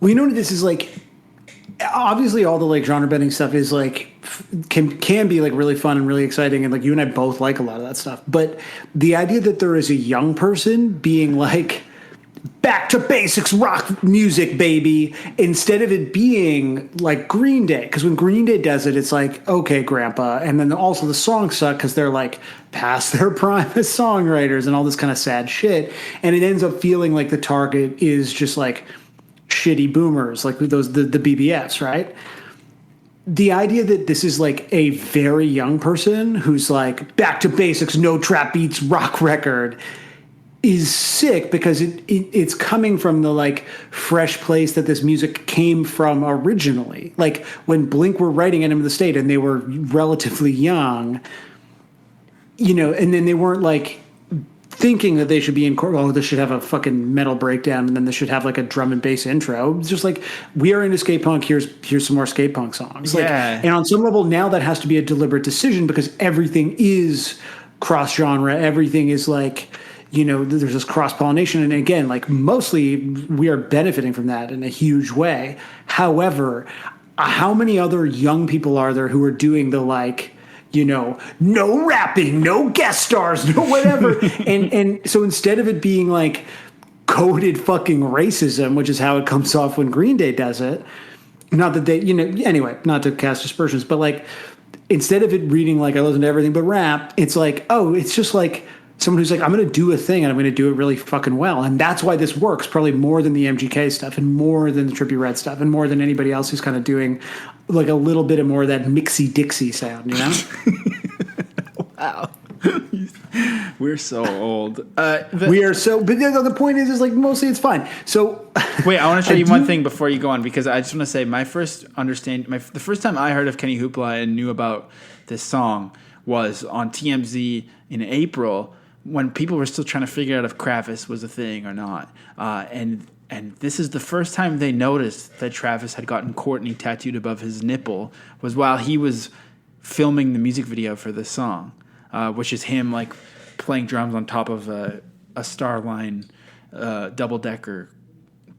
Well, you know what this is like? Obviously, all the like genre bending stuff is like can be like really fun and really exciting, and like you and I both like a lot of that stuff. But the idea that there is a young person being like back to basics rock music, baby, instead of it being like Green Day, because when Green Day does it, it's like, okay, grandpa, and then also the songs suck because they're like past their prime as songwriters and all this kind of sad shit, and it ends up feeling like the target is just like shitty boomers, like those the BBFs, right? The idea that this is like a very young person who's like back to basics, no trap beats, rock record is sick because it's coming from the like fresh place that this music came from originally. Like when Blink were writing Enemy of the State and they were relatively young, and then they weren't like thinking that they should be this should have a fucking metal breakdown and then this should have like a drum and bass intro. It's just like, we are into skate punk. Here's some more skate punk songs. Like, and on some level now that has to be a deliberate decision because everything is cross genre. Everything is like, there's this cross pollination. And again, like mostly we are benefiting from that in a huge way. However, how many other young people are there who are doing the like, no rapping, no guest stars, no whatever. and so instead of it being like coded fucking racism, which is how it comes off when Green Day does it, not that they, anyway, not to cast aspersions, but like instead of it reading like I listen to everything but rap, it's like, oh, it's just like someone who's like, I'm going to do a thing and I'm going to do it really fucking well. And that's why this works probably more than the MGK stuff and more than the Trippie Redd stuff and more than anybody else who's kind of doing like a little bit of more of that Mixie Dixie sound, Wow. We're so old. We are so, but the point is like mostly it's fine. So wait, I want to show you one thing before you go on, because I just want to say the first time I heard of Kenny Hoopla and knew about this song was on TMZ in April, when people were still trying to figure out if Travis was a thing or not. And this is the first time they noticed that Travis had gotten Courtney tattooed above his nipple was while he was filming the music video for this song, which is him like playing drums on top of a Starline double-decker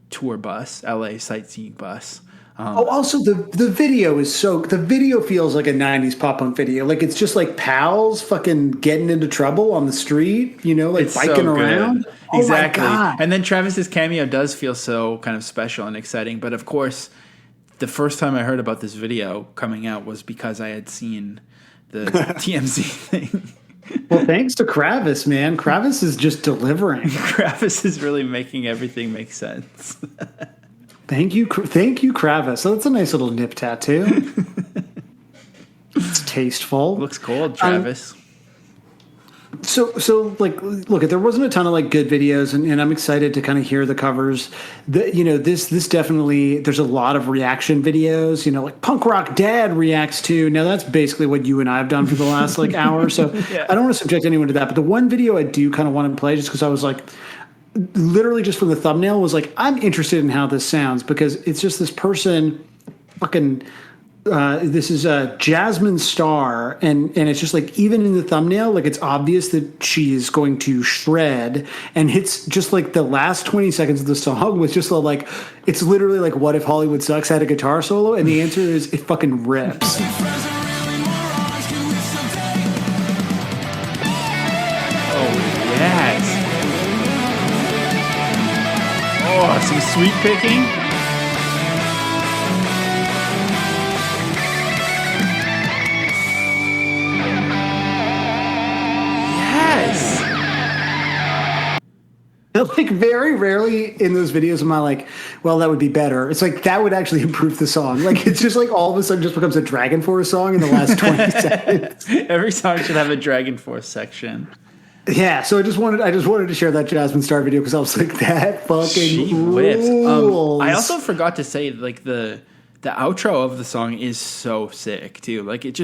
tour bus, LA sightseeing bus. Also the video is the video feels like a 90s pop punk video. Like it's just like pals fucking getting into trouble on the street, like it's biking around. Exactly. Oh my God. And then Travis's cameo does feel so kind of special and exciting. But of course, the first time I heard about this video coming out was because I had seen the TMZ thing. Well, thanks to Kravis, man. Kravis is just delivering. Kravis is really making everything make sense. Thank you, Kravis. So that's a nice little nip tattoo. It's tasteful. Looks cool, Travis. So like, look, there wasn't a ton of like good videos, and I'm excited to kind of hear the covers. This definitely, there's a lot of reaction videos. Like Punk Rock Dad reacts to. Now that's basically what you and I have done for the last like hour. So yeah. I don't want to subject anyone to that. But the one video I do kind of want to play, just because I was like, literally just from the thumbnail, was like, I'm interested in how this sounds, because it's just this person fucking This is Jasmine Star, and it's just like even in the thumbnail, like it's obvious that she is going to shred, and hits just like the last 20 seconds of the song with just like it's literally like what if Hollywood Sucks had a guitar solo, and the answer is it fucking rips. Oh yes. Oh, some sweet picking. Like very rarely in those videos am I like, well, that would be better. It's like that would actually improve the song. Like it's just like all of a sudden just becomes a Dragon Force song in the last 20 seconds. Every song should have a Dragon Force section. Yeah, so I just wanted to share that Jasmine Star video because I was like, that fucking rules. I also forgot to say like the outro of the song is so sick too. Like it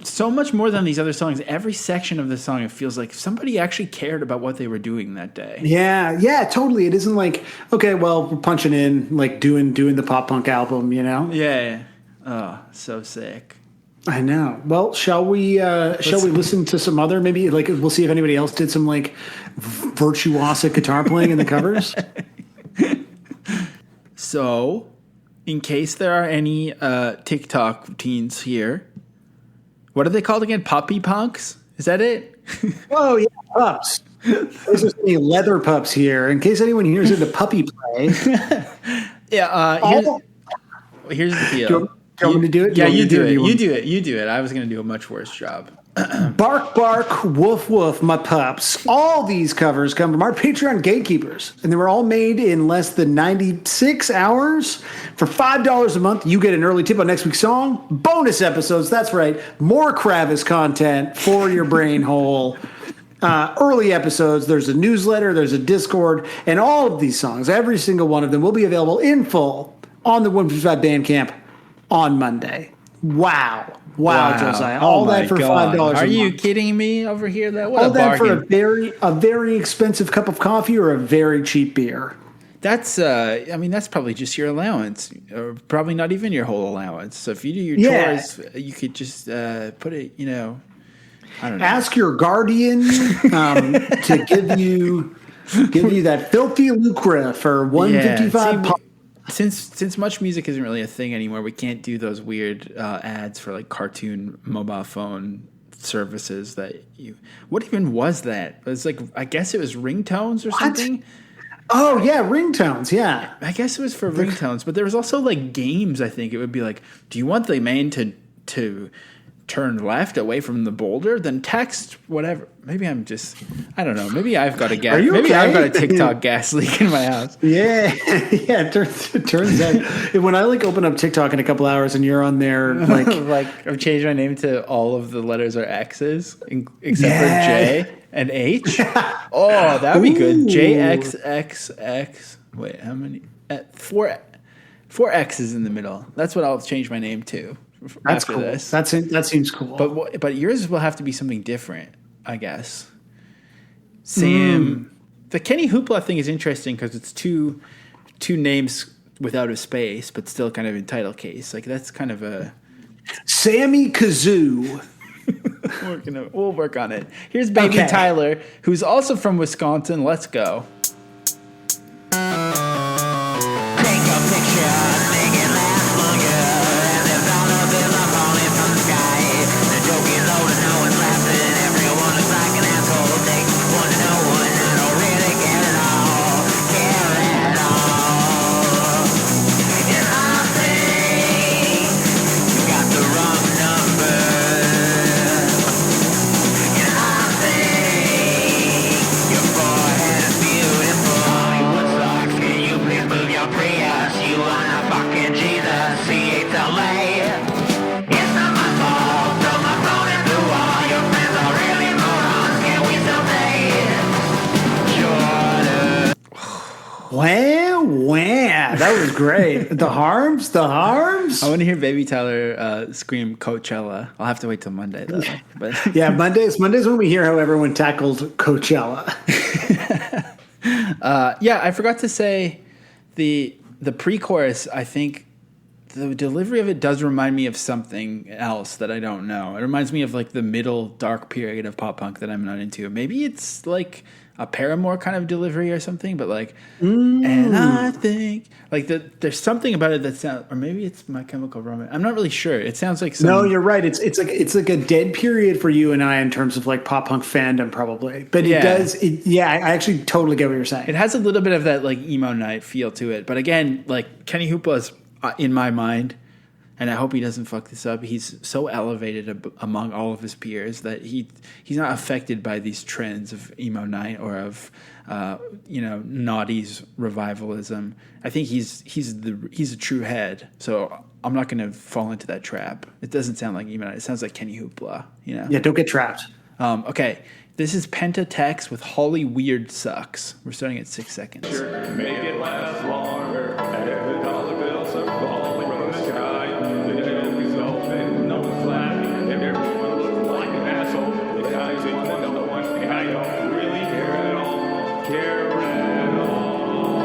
so much more than these other songs. Every section of the song, it feels like somebody actually cared about what they were doing that day. Yeah, totally. It isn't like, okay, well, we're punching in, like doing the pop punk album, you know? Yeah. Oh, so sick. I know. Well, shall we listen to some other, maybe like we'll see if anybody else did some like virtuosic guitar playing in the covers? So, in case there are any TikTok teens here, what are they called again? Puppy punks? Is that it? Oh, yeah, pups. This is any leather pups here. In case anyone hears into puppy play. Yeah, here's the deal. Do you want me to do it? Yeah, you do it. You do it. I was going to do a much worse job. Bark, bark, woof, woof, my pups. All these covers come from our Patreon gatekeepers, and they were all made in less than 96 hours. For $5 a month, you get an early tip on next week's song, bonus episodes, that's right, more Kravis content for your brain hole, early episodes, there's a newsletter, there's a Discord, and all of these songs, every single one of them will be available in full on the 155 Bandcamp on Monday. Wow, Josiah! All that for $5. Are you kidding me over here? What all a that bargain. for a very expensive cup of coffee or a very cheap beer. That's that's probably just your allowance, or probably not even your whole allowance. So if you do your chores, you could just put it. I don't know. Ask your guardian to give you that filthy lucre for $155. Since much music isn't really a thing anymore, we can't do those weird ads for like cartoon mobile phone services that you. What even was that? It was like, I guess it was ringtones or something. Oh yeah, ringtones. Yeah, I guess it was for ringtones, but there was also like games. I think it would be like, do you want the man to turn left away from the boulder? Then text whatever. Maybe I don't know. Maybe I've got a gas. Maybe okay? I've got a TikTok gas leak in my house. Yeah. It turns out when I like open up TikTok in a couple hours and you're on there, like I've changed my name to all of the letters are X's except for J and H. Oh, that would be good. JXXX. Wait, how many? Four X's in the middle. That's what I'll change my name to. That's after cool. This. That seems cool. But yours will have to be something different, I guess. Sam, the KennyHoopla thing is interesting because it's two names without a space, but still kind of in title case. Like that's kind of a Sammy Kazoo. We'll work on it. Here's Baby Tyler, who's also from Wisconsin. Let's go. Wow, that was great. The harms. I want to hear Baby Tyler scream Coachella. I'll have to wait till Monday though. But yeah, Mondays when we hear how everyone tackled Coachella. I forgot to say the pre-chorus. I think the delivery of it does remind me of something else that I don't know. It reminds me of like the middle dark period of pop punk that I'm not into. Maybe it's like a Paramore kind of delivery or something, but like, and I think like there's something about it that sounds, or maybe it's My Chemical Romance. I'm not really sure. It sounds like No, you're right. It's like a dead period for you and I in terms of like pop punk fandom, probably. But it does. I actually totally get what you're saying. It has a little bit of that like emo night feel to it, but again, like Kenny Hoopla's in my mind, and I hope he doesn't fuck this up. He's so elevated among all of his peers that he's not affected by these trends of emo night or of naughty's revivalism. I think he's a true head. So I'm not going to fall into that trap. It doesn't sound like emo night. It sounds like Kenny Hoopla. Yeah, don't get trapped. Okay, this is Pentatex with Holly Weird Sucks. We're starting at 6 seconds. Make it last longer. Every dollar bills are falling from the sky. The joke is open, no one's laughing. Everyone looks like an asshole. The guys in the number one thing I don't really care at all. Care at all.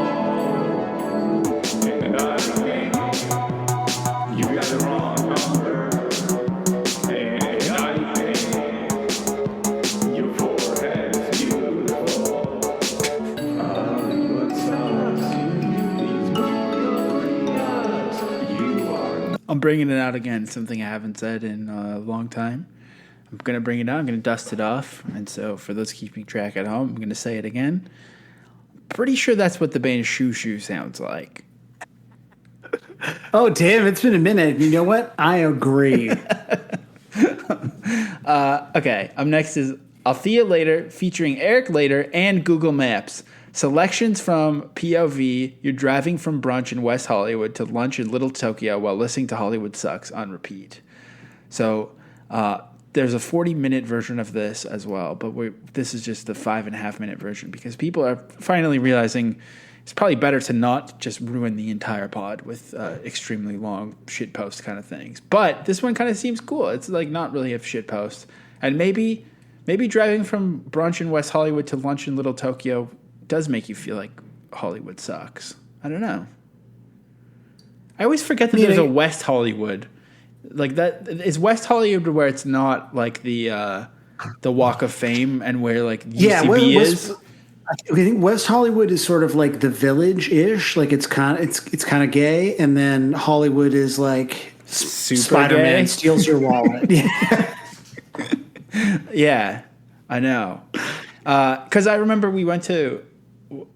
And I think you got the wrong number. And I think your forehead is beautiful. Hollywood sucks. I'm bringing it out again, something I haven't said in a long time. I'm going to bring it out. I'm going to dust it off. And so for those keeping track at home, I'm going to say it again. Pretty sure that's what the band Shoo Shoo sounds like. Oh, damn, it's been a minute. You know what? I agree. Okay, up next is Althea Later featuring Eric Later and Google Maps. Selections from POV. You're driving from brunch in West Hollywood to lunch in Little Tokyo while listening to Hollywood Sucks on repeat. So there's a 40-minute version of this as well, but this is just the 5.5-minute version because people are finally realizing it's probably better to not just ruin the entire pod with extremely long shitpost kind of things. But this one kind of seems cool. It's like not really a shitpost. And maybe driving from brunch in West Hollywood to lunch in Little Tokyo does make you feel like Hollywood sucks. I don't know. I always forget that there's a West Hollywood. Like that is West Hollywood where it's not like the Walk of Fame and where like UCB is. I think West Hollywood is sort of like the Village-ish. Like it's kind of gay, and then Hollywood is like Super Spider-Man gay. steals your wallet. Yeah, I know. Because I remember we went to,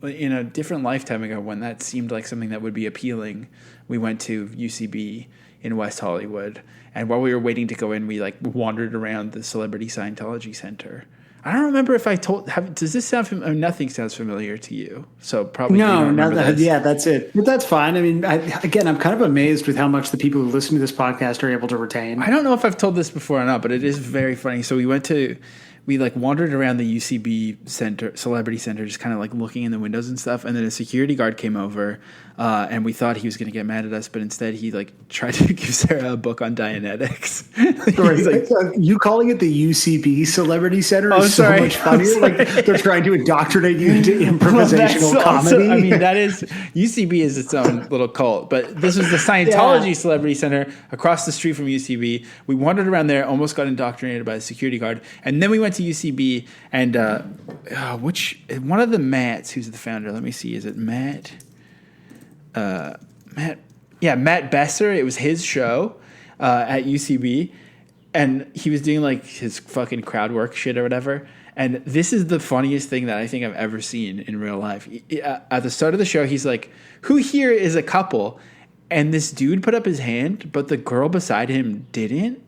in a different lifetime ago when that seemed like something that would be appealing, we went to UCB in West Hollywood. And while we were waiting to go in, we like wandered around the Celebrity Scientology Center. I don't remember if I does this sound familiar? Nothing sounds familiar to you. So probably yeah, that's it. But that's fine. I mean, I'm kind of amazed with how much the people who listen to this podcast are able to retain. I don't know if I've told this before or not, but it is very funny. So we wandered around the UCB center, Celebrity Center, just kind of like looking in the windows and stuff. And then a security guard came over, and we thought he was going to get mad at us, but instead he like tried to give Sarah a book on Dianetics. You calling it the UCB Celebrity Center is so much funnier. Like they're trying to indoctrinate you into improvisational comedy. I mean, that is UCB is its own little cult, but this was the Scientology Celebrity Center across the street from UCB. We wandered around there, almost got indoctrinated by the security guard, and then we went to UCB and one of the Matts, who's the founder? Let me see. Is it Matt? Matt Besser. It was his show at UCB, and he was doing like his fucking crowd work shit or whatever. And this is the funniest thing that I think I've ever seen in real life. At the start of the show, he's like, "Who here is a couple?" And this dude put up his hand, but the girl beside him didn't.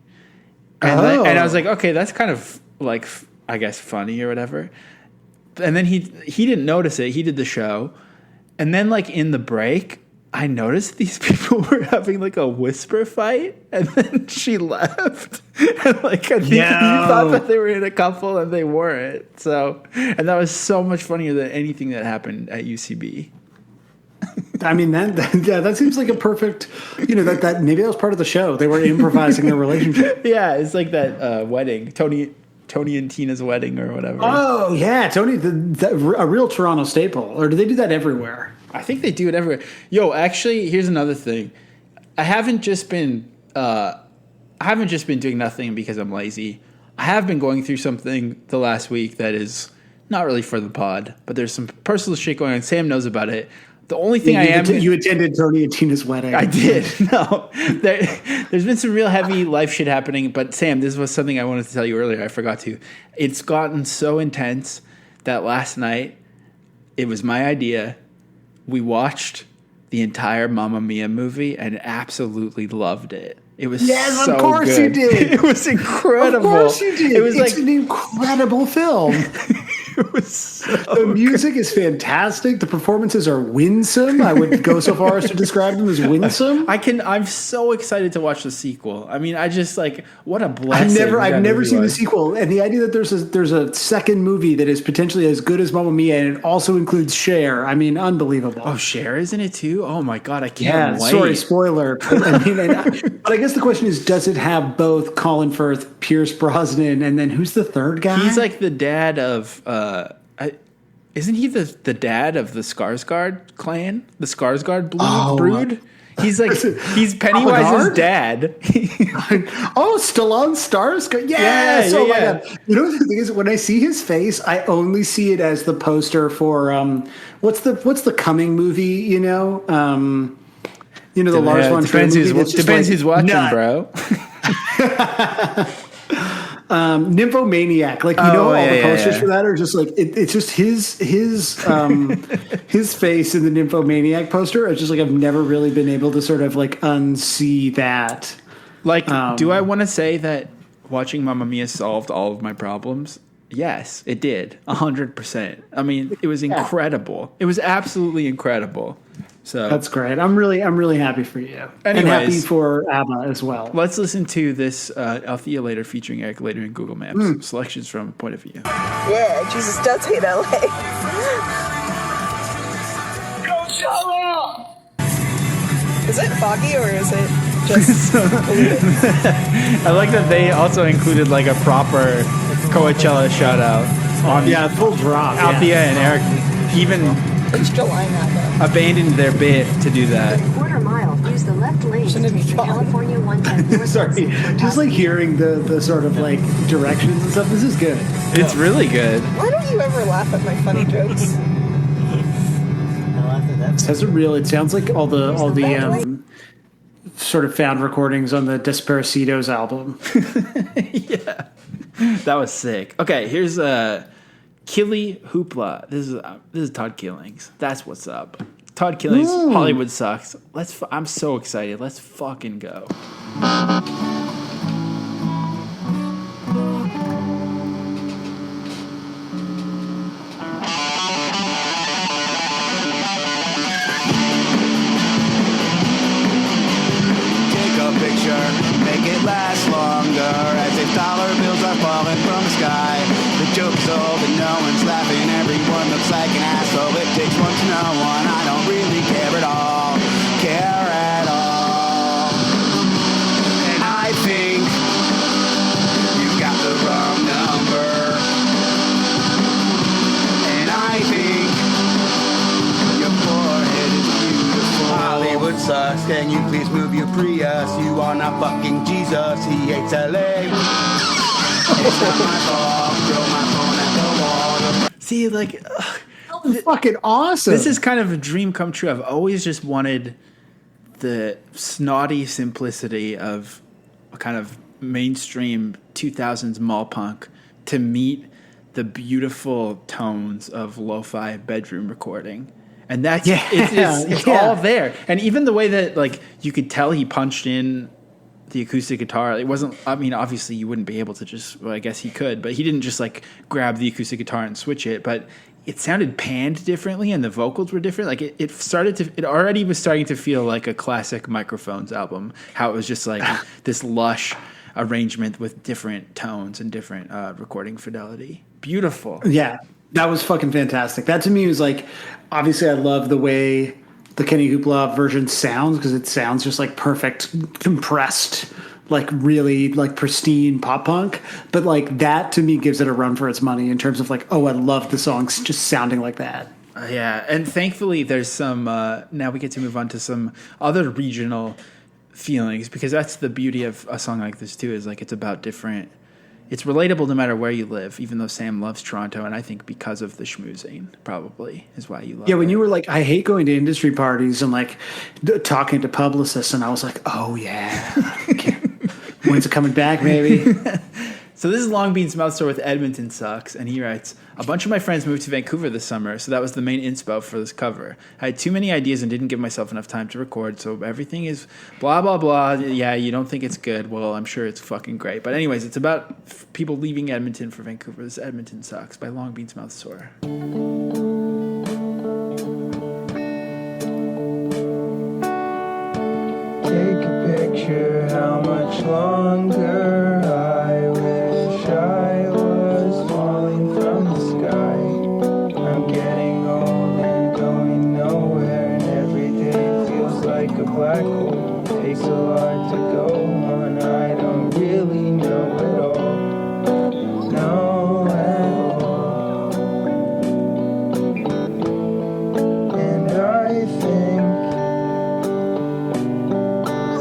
And I was like, okay, that's kind of like, I guess, funny or whatever. And then he didn't notice it. He did the show. And then like in the break, I noticed these people were having like a whisper fight. And then she left. And like, I think he thought that they were in a couple and they weren't. So, and that was so much funnier than anything that happened at UCB. I mean, that seems like a perfect, that maybe that was part of the show. They were improvising their relationship. Yeah, it's like that wedding, Tony and Tina's wedding or whatever. Oh, yeah, Tony, a real Toronto staple. Or do they do that everywhere? I think they do it everywhere. Yo, actually, here's another thing. I haven't just been doing nothing because I'm lazy. I have been going through something the last week that is not really for the pod, but there's some personal shit going on. Sam knows about it. The only thing you attended Tony and Tina's wedding. I did. No, there's been some real heavy life shit happening. But Sam, this was something I wanted to tell you earlier. I forgot to. It's gotten so intense that last night it was my idea. We watched the entire Mamma Mia movie and absolutely loved it. It was so of course good. you did. It was incredible. Of course you did. It was It's an incredible film. it was so The music is fantastic. The performances are winsome. I would go so far as to describe them as winsome. I'm so excited to watch the sequel. I mean, I just what a blessing. I've never seen the sequel, and the idea that there's a second movie that is potentially as good as Mamma Mia, and it also includes Cher. I mean, unbelievable. Oh, Cher is in it too. Oh my god, I can't wait. Sorry, spoiler. But I guess the question is, does it have both Colin Firth, Pierce Brosnan, and then who's the third guy? He's like the dad of. Isn't he the dad of the Skarsgård clan? The Skarsgård brood? He's Pennywise's dad. Stallone Skarsgård. Yes. Yeah, oh yeah. my god. You know the thing is, when I see his face, I only see it as the poster for what's the coming movie? The Lars von Trier movie. Depends who's watching, bro. Nymphomaniac, all the posters for that are just it's just his face in the Nymphomaniac poster. It's just I've never really been able to sort of unsee that. Do I want to say that watching Mamma Mia solved all of my problems? Yes, it did. 100%. I mean, it was incredible. It was absolutely incredible. So that's great. I'm really happy for you. Anyways, and happy for ABBA as well. Let's listen to this Althea Later featuring Eric Later in Google Maps. Selections from Point of View. Yeah, Jesus does hate LA. Go Shala! Is it foggy or is it just I like that they also included a proper Coachella shout out on full drop. Althea and Eric even it's July now though. Abandoned their bit to do that. Quarter mile, use the left lane to take the California 110 north. Sorry, just hearing the sort of directions and stuff. This is good. It's really good. Why don't you ever laugh at my funny jokes? It sounds like all the sort of found recordings on the Desperacidos album. Yeah, that was sick. Okay, here's KennyHoopla. This is Todd Killings. That's what's up. Todd Killings. Hollywood sucks. I'm so excited. Let's fucking go. Make it last longer as if dollar bills are falling from the sky. The joke's old and no one's laughing. Everyone looks like an asshole. It takes one to know one. I don't really care at all. And I think you've got the wrong number. And I think your forehead is beautiful. Hollywood sucks. Can you please move your Prius? You are not fucking Jesus. He hates LA. It's not my fault. Throw my phone at the wall. See, fucking awesome. This is kind of a dream come true. I've always just wanted the snotty simplicity of a kind of mainstream 2000s mall punk to meet the beautiful tones of lo-fi bedroom recording. And that's it's all there. And even the way that you could tell he punched in the acoustic guitar, it wasn't, I mean, obviously you wouldn't be able to just, well, I guess he could, but he didn't just grab the acoustic guitar and switch it, but it sounded panned differently and the vocals were different. It already was starting to feel like a classic Microphones album, how it was just this lush arrangement with different tones and different recording fidelity. Beautiful. Yeah, that was fucking fantastic. That to me was obviously I love the way the KennyHoopla version sounds because it sounds just perfect, compressed, really pristine pop punk. But that to me gives it a run for its money in terms of I love the songs just sounding like that. Yeah, and thankfully there's some. Now we get to move on to some other regional feelings, because that's the beauty of a song like this too, is like it's about different, it's relatable no matter where you live, even though Sam loves Toronto, and I think because of the schmoozing probably is why you love Yeah, when it. you were like, I hate going to industry parties and like talking to publicists, and I was like, oh yeah, okay. When's it coming back, maybe? So this is Long Bean's Mouth Sore with Edmonton Sucks, and he writes, a bunch of my friends moved to Vancouver this summer, so that was the main inspo for this cover. I had too many ideas and didn't give myself enough time to record, so everything is blah, blah, blah. Yeah, you don't think it's good. Well, I'm sure it's fucking great. But anyways, it's about people leaving Edmonton for Vancouver. This is Edmonton Sucks by Long Bean's Mouth Sore. Take a picture, how much longer I wish I was falling from the sky. I'm getting old and going nowhere, and every day feels like a black hole. Takes a lot to go on, I don't really know it all. Know at all. And I think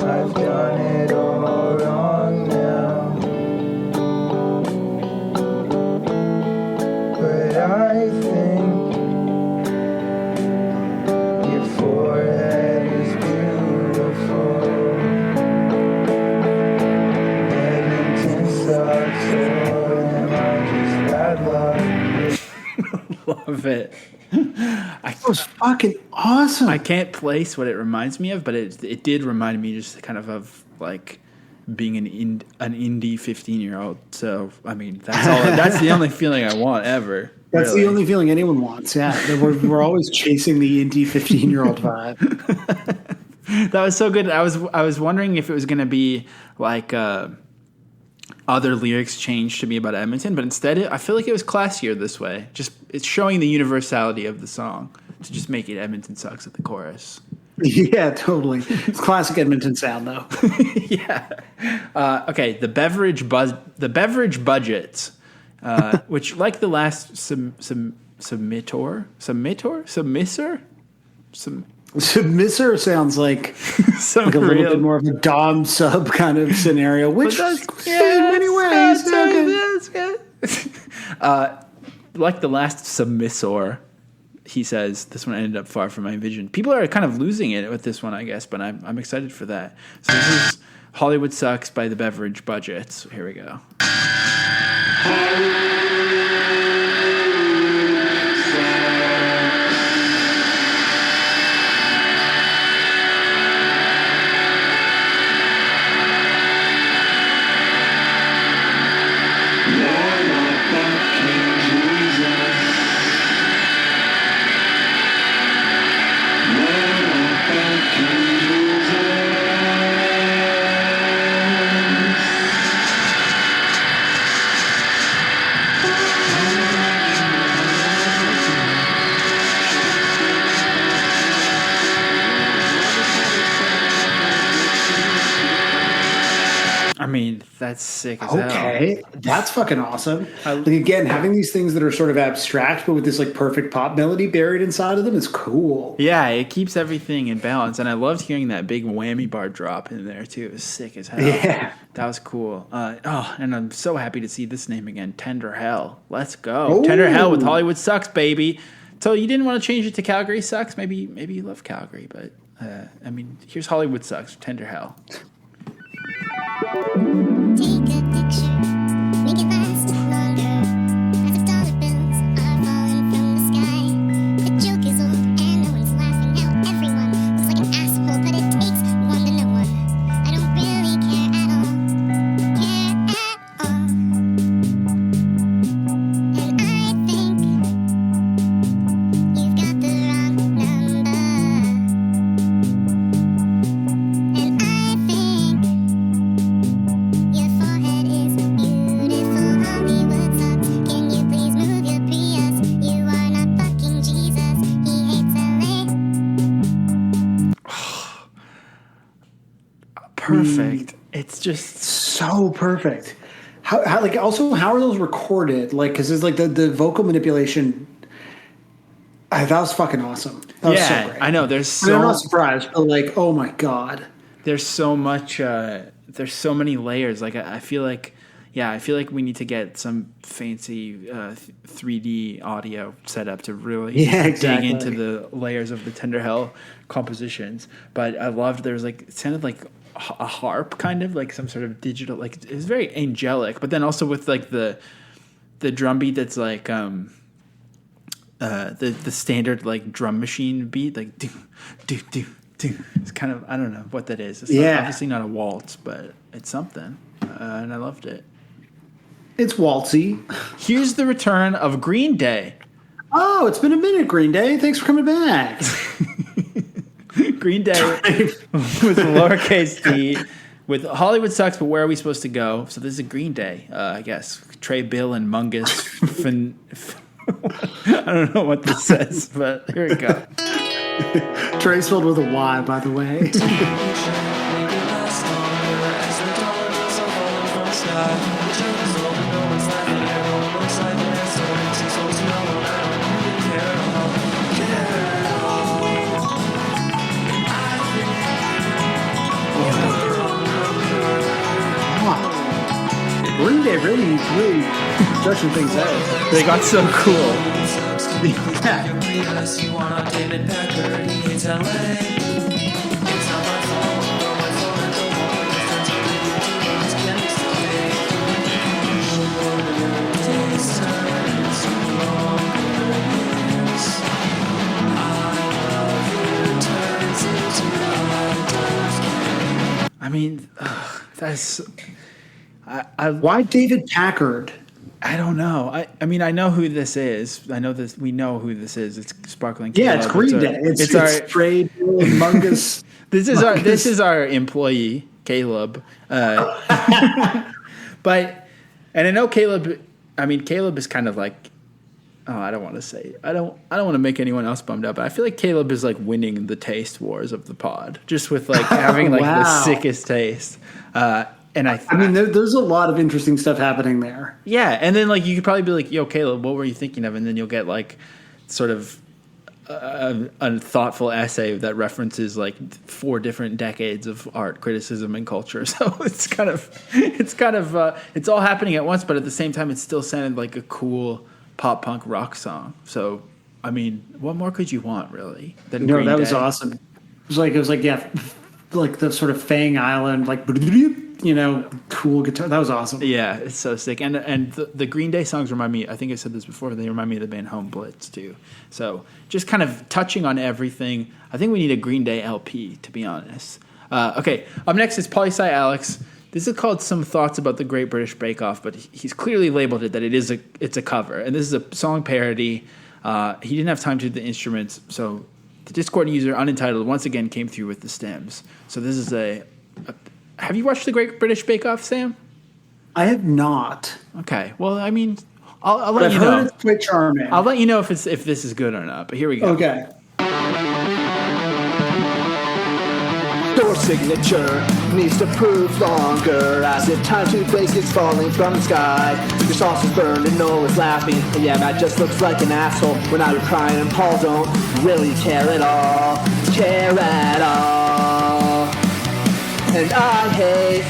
I've done it all wrong now, but I think your forehead is beautiful. Edmonton sucks, or am I just bad luck? Love it. That was fucking awesome. I can't place what it reminds me of, but it did remind me just kind of like being an indie 15-year-old. So I mean, that's all. That's the only feeling I want ever. That's really. the only feeling anyone wants. Yeah, that we're always chasing the indie 15-year-old vibe. That was so good. I was wondering if it was going to be like other lyrics changed to be about Edmonton, but instead I feel like it was classier this way. Just it's showing the universality of the song to just make it Edmonton Sucks at the chorus. Yeah, totally. It's classic Edmonton sound, though. Yeah. Okay. The beverage budget, which like the last submitter. Submissive sounds like a little bit more of a dom sub kind of scenario, which in many ways. Like the last submissor, he says this one ended up far from my vision. People are kind of losing it with this one, I guess, but I'm excited for that. So this is Hollywood Sucks by the Beverage Budget. Here we go. I mean, that's sick as hell. Okay, that's fucking awesome. Like, again, having these things that are sort of abstract, but with this like perfect pop melody buried inside of them is cool. Yeah, it keeps everything in balance, and I loved hearing that big whammy bar drop in there too. It was sick as hell. Yeah, that was cool. And I'm so happy to see this name again, Tender Hell. Let's go, Tender Hell with Hollywood Sucks, baby. So you didn't want to change it to Calgary Sucks? Maybe you love Calgary, but I mean, here's Hollywood Sucks, Tender Hell. Take a picture, make it last longer. As if dollar bills are falling from the sky. The joke is old and no one's laughing now. Everyone looks like an asshole, but it takes one to know one. I don't really care at all. And I think you've got the wrong number. And I think your forehead is beautiful, Hollywood sucks. Can you please move your Prius? You are not fucking Jesus. He hates LA. Perfect. It's just so perfect. How like also how are those recorded? Like, because it's like the vocal manipulation. That was fucking awesome. That was so great. I know. There's so I'm not surprised, but like, oh my god. there's so much. There's so many layers. Like I feel like, I feel like we need to get some fancy 3D audio set up to really dig into the layers of the Tender Hell compositions. But I loved there was like it sounded like a harp, kind of like some sort of digital. Like it was very angelic, but then also with like the drum beat that's like the standard like drum machine beat, like do do do do. It's kind of, I don't know what that is. It's obviously not a waltz, but it's something, and I loved it. It's waltzy. Here's the return of Green Day. Oh, it's been a minute, Green Day. Thanks for coming back. Green Day with lowercase d, with Hollywood Sucks, but where are we supposed to go? So this is a Green Day, I guess. Trey, Bill, and Mungus. I don't know what this says, but here we go. Trey spelled with a Y, by the way. Green Day really stretching things out. They got so cool. I mean, that's... Why David Packard? I don't know. I mean, I know who this is. I know this. We know who this is. It's Sparkling. Yeah, Caleb. it's Green Day. It's our Trey, Bill, and Mungus. This is our employee, Caleb. But and I know Caleb. I mean, Caleb is kind of like. Oh, I don't want to say. I don't want to make anyone else bummed out. But I feel like Caleb is like winning the taste wars of the pod, just with like having like the sickest taste. And I mean, there's a lot of interesting stuff happening there. Yeah, and then like you could probably be like, "Yo, Caleb, what were you thinking of?" And then you'll get like sort of a thoughtful essay that references like 4 different decades of art criticism and culture. So it's all happening at once, but at the same time, it still sounded like a cool pop punk rock song. So I mean, what more could you want, really? Than Green that Day? was awesome. It was like like the sort of Fang Island, like, cool guitar. That was awesome. Yeah, it's so sick. And the Green Day songs remind me, I think I said this before, they remind me of the band Home Blitz, too. So just kind of touching on everything. I think we need a Green Day LP, to be honest. Okay, up next is Poli-Sci Alex. This is called Some Thoughts About the Great British Bake Off, but he's clearly labeled it that it's a cover. And this is a song parody. He didn't have time to do the instruments, so the Discord user, Unentitled, once again came through with the stems. So this is have you watched The Great British Bake Off, Sam? I have not. Okay. Well, I mean, I'll let you know. I've heard it's quite charming. I'll let you know if this is good or not. But here we go. Okay. Your signature needs to prove longer, as if time to bake is falling from the sky. Your sauce is burned and Noah's laughing, and yeah, Matt just looks like an asshole. When I was crying and Paul don't really care at all. And I hate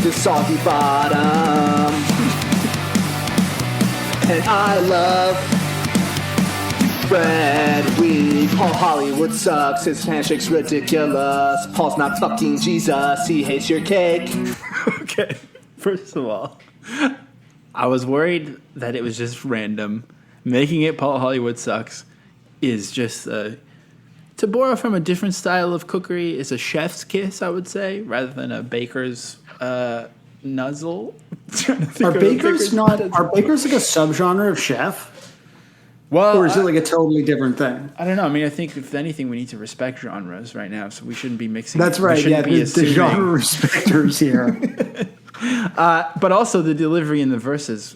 the soggy bottom. And I love Red Week. Paul Hollywood sucks. His handshake's ridiculous. Paul's not fucking Jesus. He hates your cake. Okay. First of all, I was worried that it was just random. Making it Paul Hollywood sucks is just to borrow from a different style of cookery, is a chef's kiss, I would say, rather than a baker's nuzzle. Are bakers like a subgenre of chef? Well, or is it like a totally different thing? I don't know. I mean, I think if anything, we need to respect genres right now, so we shouldn't be mixing. That's right. Yeah, the genre respecters here. But also the delivery in the verses,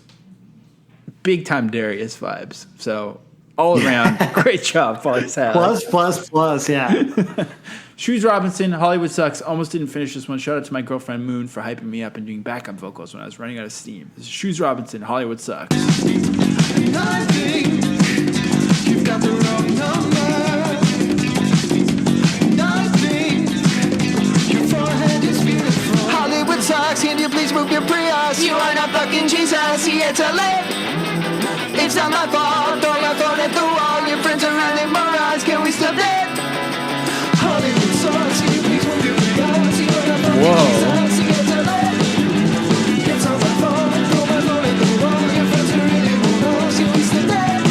big time Darius vibes. So all around, great job, Poli-Sci. Plus, yeah. Shoes Robinson, Hollywood Sucks. Almost didn't finish this one. Shout out to my girlfriend Moon for hyping me up and doing backup vocals when I was running out of steam. This is Shoes Robinson, Hollywood Sucks. I think you've got the wrong number. I think move your Prius. You are not fucking Jesus. He had to live. It's not my fault. Throw my phone at the wall. Your friends are running morons. Can we stop that? Hollywood sauce. Can you please move your Prius? You are not fucking Jesus. He had to live. It's not my fault. Throw my phone at the wall. Your friends are running morons. Can we stop that?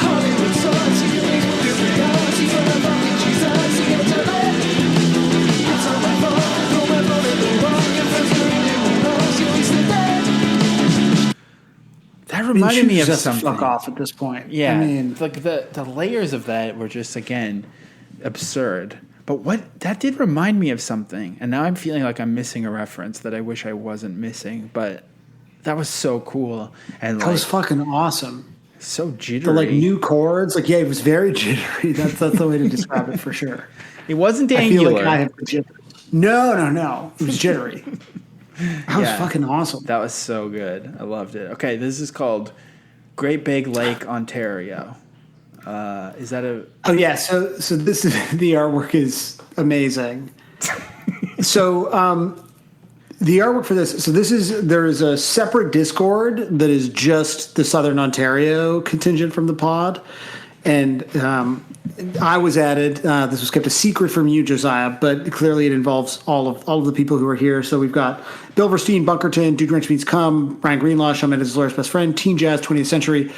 Hollywood sauce. Can you please move your Prius? You are not fucking Jesus. He had to live. It's not my fault. Throw my phone at the wall. Your friends are running morons. Can we stop that? That reminded me of just something. Fuck off at this point. Yeah, I mean, like the layers of that were just again absurd. But what that did remind me of something, and now I'm feeling like I'm missing a reference that I wish I wasn't missing. But that was so cool, and that was fucking awesome. So jittery. The like new chords, like yeah, it was very jittery. That's the way to describe it for sure. It wasn't I angular. feel like I have the jitters. No. It was jittery. That was fucking awesome. That was so good. I loved it. Okay, this is called Great Big Lake, Ontario. Is that a... Oh, yeah. So this is... The artwork is amazing. So the artwork for this... So there is a separate Discord that is just the Southern Ontario contingent from the pod. And I was added. This was kept a secret from you, Josiah, but clearly it involves all of the people who are here. So we've got Bill Verstein, Bunkerton, Dude Wrench Means Come, Brian Greenlaw, Shawn Mendes' Lawyer's Best Friend, Teen Jazz, 20th Century.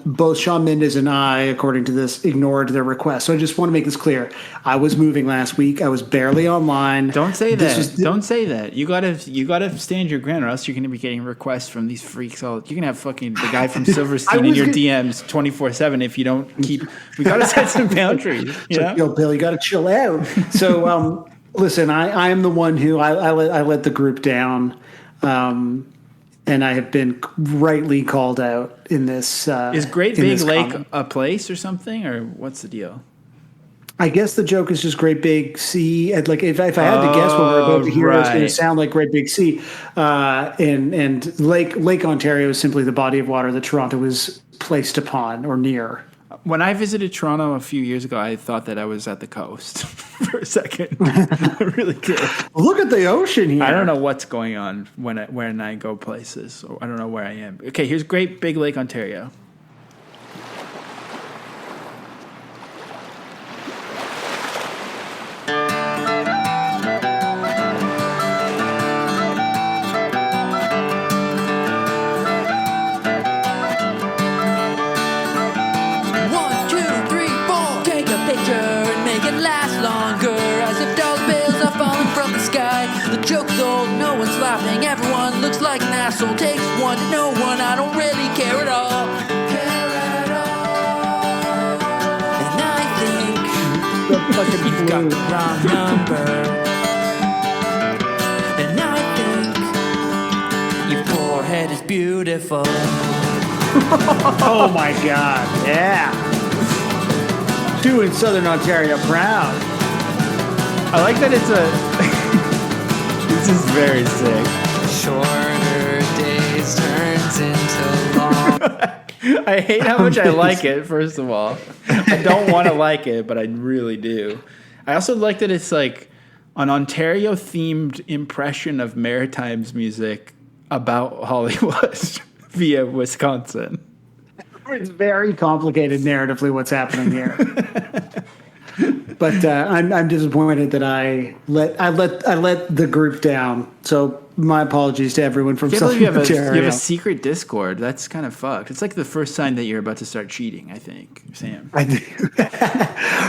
Both Shawn Mendes and I, according to this, ignored their request. So I just want to make this clear. I was moving last week. I was barely online. Don't say that. Don't say that. You gotta stand your ground, or else you're gonna be getting requests from these freaks. You're gonna have fucking the guy from Silverstein in your DMs 24/7 if you don't keep. We gotta set some boundaries. You know? Yo, Bill, you gotta chill out. So listen, I am the one who I let the group down, and I have been rightly called out in this. Is Great Big Lake a place or something, or what's the deal? I guess the joke is just Great Big Sea. Like if I had to guess what we're about to hear, it's going to sound like Great Big Sea. And Lake Ontario is simply the body of water that Toronto was placed upon or near. When I visited Toronto a few years ago, I thought that I was at the coast for a second. I really did. Look at the ocean here. I don't know what's going on when I go places. I don't know where I am. Okay, here's Great Big Lake, Ontario. Everyone looks like an asshole. Takes one to know one. I don't really care at all. And I think you've got the wrong number. And I think your forehead is beautiful. Oh my God! Yeah, doing Southern Ontario proud. I like that it's a. This is very sick. Shorter days turns into long. I hate how much I like it, first of all. I don't want to like it, but I really do. I also like that it's like an Ontario-themed impression of Maritimes music about Hollywood via Wisconsin. It's very complicated narratively what's happening here. But I'm disappointed that I let the group down. So my apologies to everyone from Southern Ontario. You have a secret Discord. That's kind of fucked. It's like the first sign that you're about to start cheating, I think, Sam. I do.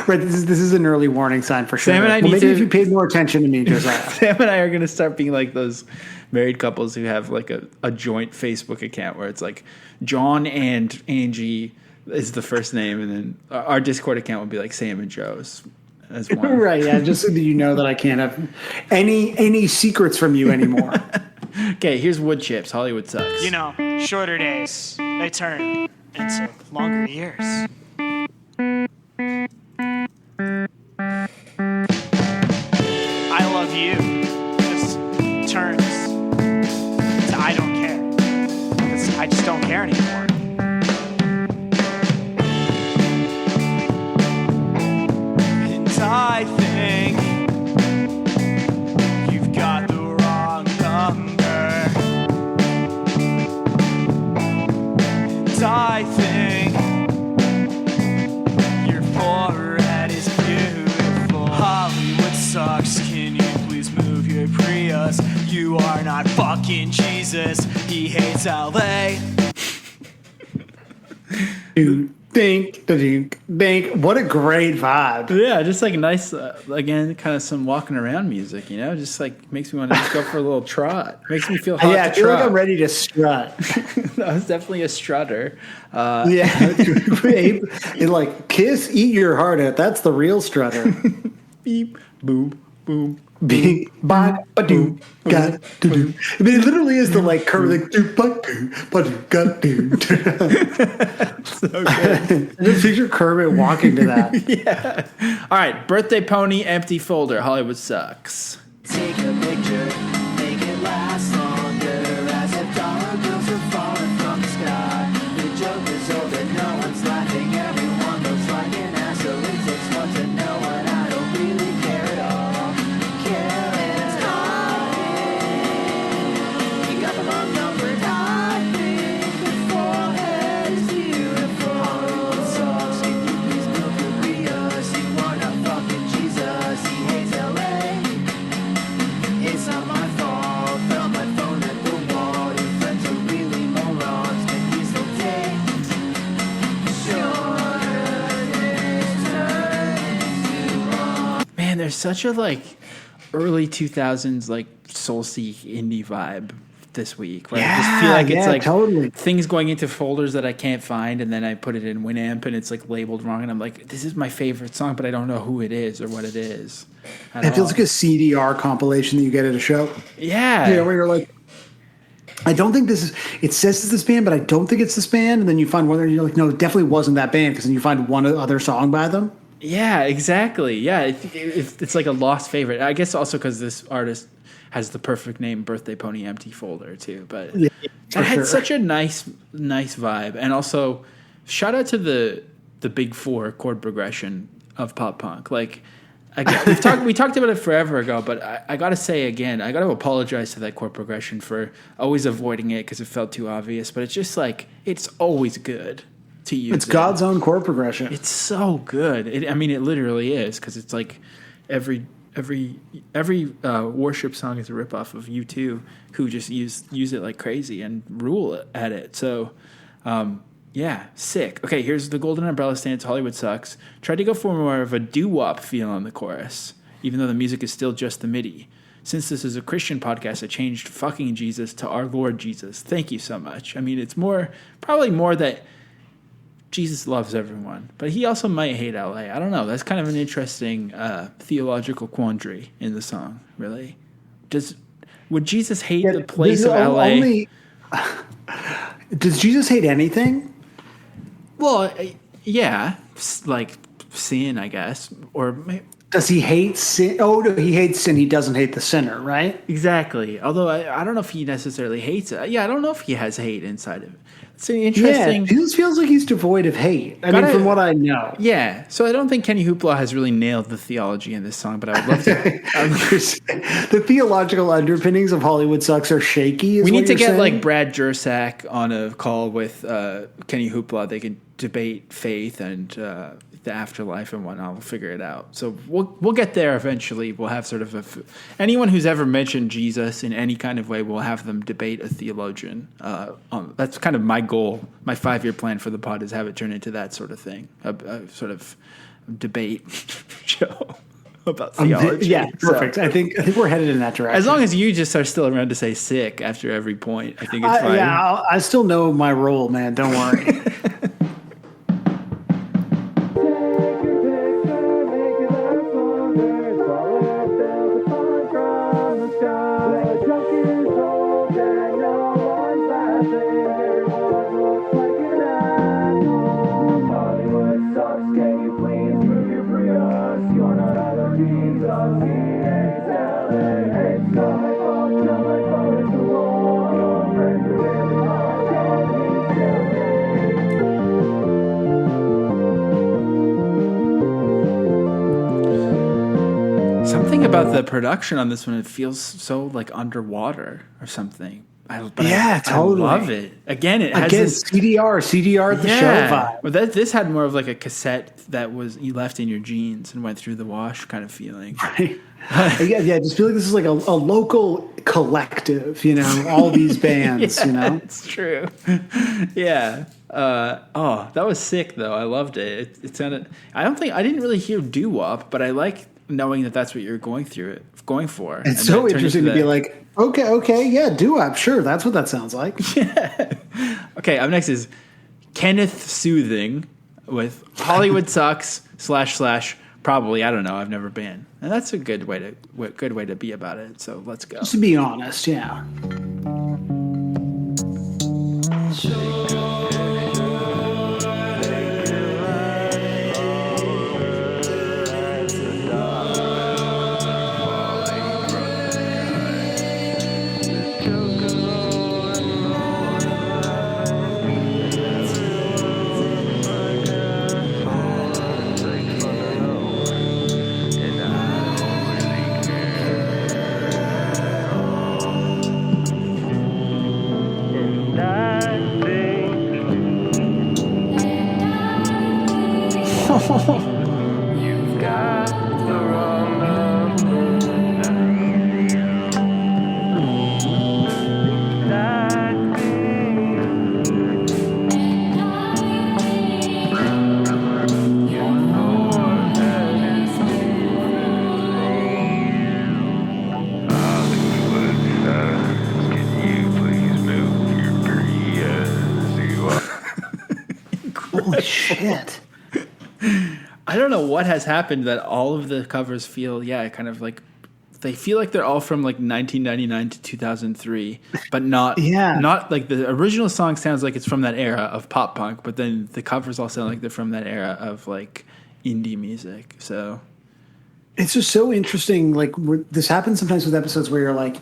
Right, this is an early warning sign for sure. Sam and I maybe if you paid more attention to me, Josiah. Sam and I are going to start being like those married couples who have like a joint Facebook account where it's like John and Angie is the first name, and then our Discord account would be like Sam and Joe's as one. Right, yeah, just so that you know that I can't have any secrets from you anymore. Okay, here's Wood Chips. Hollywood Sucks. You know, shorter days, they turn into longer years. I love you just turns to I don't care, because I just don't care anymore. I think you've got the wrong number. You are not fucking Jesus. He hates LA. Think. What a great vibe. Yeah, just like nice, again, kind of some walking around music, you know? Just like makes me want to just go for a little trot. Makes me feel hot Yeah, I to feel trot. like I'm ready to strut. That was definitely a strutter. Yeah. And like, kiss, eat your heart out. That's the real strutter. Beep, boom, boom. Bing, ba, ba, doo, ga, doo, doo. I mean, it literally is the like curve, like, doo, ba, doo, ba, doo, ga, doo. So good. I just picture Kermit walking to that. Yeah. All right, birthday pony, empty folder. Hollywood sucks. Take a picture, make it last longer, as if dollar bills are falling from the sky. The joke is over, no one's laughing, everyone looks like an asshole. It takes one to know what I don't really care at all. Care it's hard. You got the wrong number, I think the forehead is beautiful. Hollywood sucks, can you please move your Prius? You are not fucking Jesus, he hates LA. It's not my fault. Found my phone at the wall. Your friends are really morons. Can you still take Man, there's such a like early 2000s like soul-seek indie vibe this week. Where I just feel like it's like totally. things going into folders that I can't find, and then I put it in Winamp and it's like labeled wrong, and I'm like, this is my favorite song, but I don't know who it is or what it is. It feels like a CDR compilation that you get at a show. Yeah. Yeah, where you're like, I don't think this is, it says it's this band, but I don't think it's this band. And then you find one and you're like, no, it definitely wasn't that band, because then you find one other song by them. Yeah, exactly. Yeah, it's like a lost favorite. I guess also because this artist has the perfect name, Birthday Pony Empty Folder, too. But Yeah, that had sure. such a nice vibe. And also, shout out to the big four chord progression of pop punk. Like, again, we talked about it forever ago, but I got to say again, I got to apologize to that chord progression for always avoiding it because it felt too obvious. But it's just like, it's always good to use. It's God's own chord progression. It's so good. It literally is, because it's like every worship song is a ripoff of U2, who just use it like crazy and rule at it. So, yeah, sick. Okay, here's the Golden Umbrella stance. Hollywood sucks. Tried to go for more of a doo-wop feel on the chorus, even though the music is still just the MIDI. Since this is a Christian podcast, I changed fucking Jesus to our Lord Jesus. Thank you so much. I mean, it's probably more that Jesus loves everyone, but he also might hate LA. I don't know. That's kind of an interesting theological quandary in the song, really. Would Jesus hate the place of LA? Does Jesus hate anything? Well, yeah, like sin, I guess. Or does he hate sin? Oh, no, he hates sin. He doesn't hate the sinner, right? Exactly. Although I don't know if he necessarily hates it. Yeah, I don't know if he has hate inside of it. It's an interesting. Yeah, Jesus feels like he's devoid of hate. I mean, from what I know. Yeah. So I don't think Kenny Hoopla has really nailed the theology in this song, but I would love to. The theological underpinnings of Hollywood Sucks are shaky. We need to get like Brad Jursak on a call with Kenny Hoopla. They can debate faith and the afterlife and whatnot. We'll figure it out. So we'll get there eventually. We'll have sort of anyone who's ever mentioned Jesus in any kind of way, we'll have them debate a theologian. That's kind of my goal. My 5-year plan for the pod is have it turn into that sort of thing, a sort of debate show about theology. Yeah, perfect. So, I think we're headed in that direction. As long as you just are still around to say sick after every point, I think it's fine. Yeah, I still know my role, man. Don't worry. Something about the production on this one, it feels so like underwater or something. Yeah, totally. I love it. Again, it has Again, this CDR at the show vibe. Well, this had more of like a cassette that was you left in your jeans and went through the wash kind of feeling. Right. I just feel like this is like a local collective, all these bands, It's true. Yeah. That was sick though. I loved it. It sounded. I didn't really hear doo-wop, but I like knowing that that's what you're going for. It's so interesting to be like, okay, yeah, doo-wop, sure, that's what that sounds like. Yeah. Okay, up next is Kenneth Soothing with Hollywood Sucks / probably, I don't know, I've never been. And that's a good way to be about it. So let's go. Just to be honest, yeah. You've got the wrong number. That thing. Your forehead is Hollywood sucks. Can you please move your Prius? Holy shit. I don't know what has happened that all of the covers feel, kind of like they feel like they're all from like 1999 to 2003, but not like the original song sounds like it's from that era of pop punk, but then the covers all sound like they're from that era of like indie music. So it's just so interesting. Like this happens sometimes with episodes where you're like,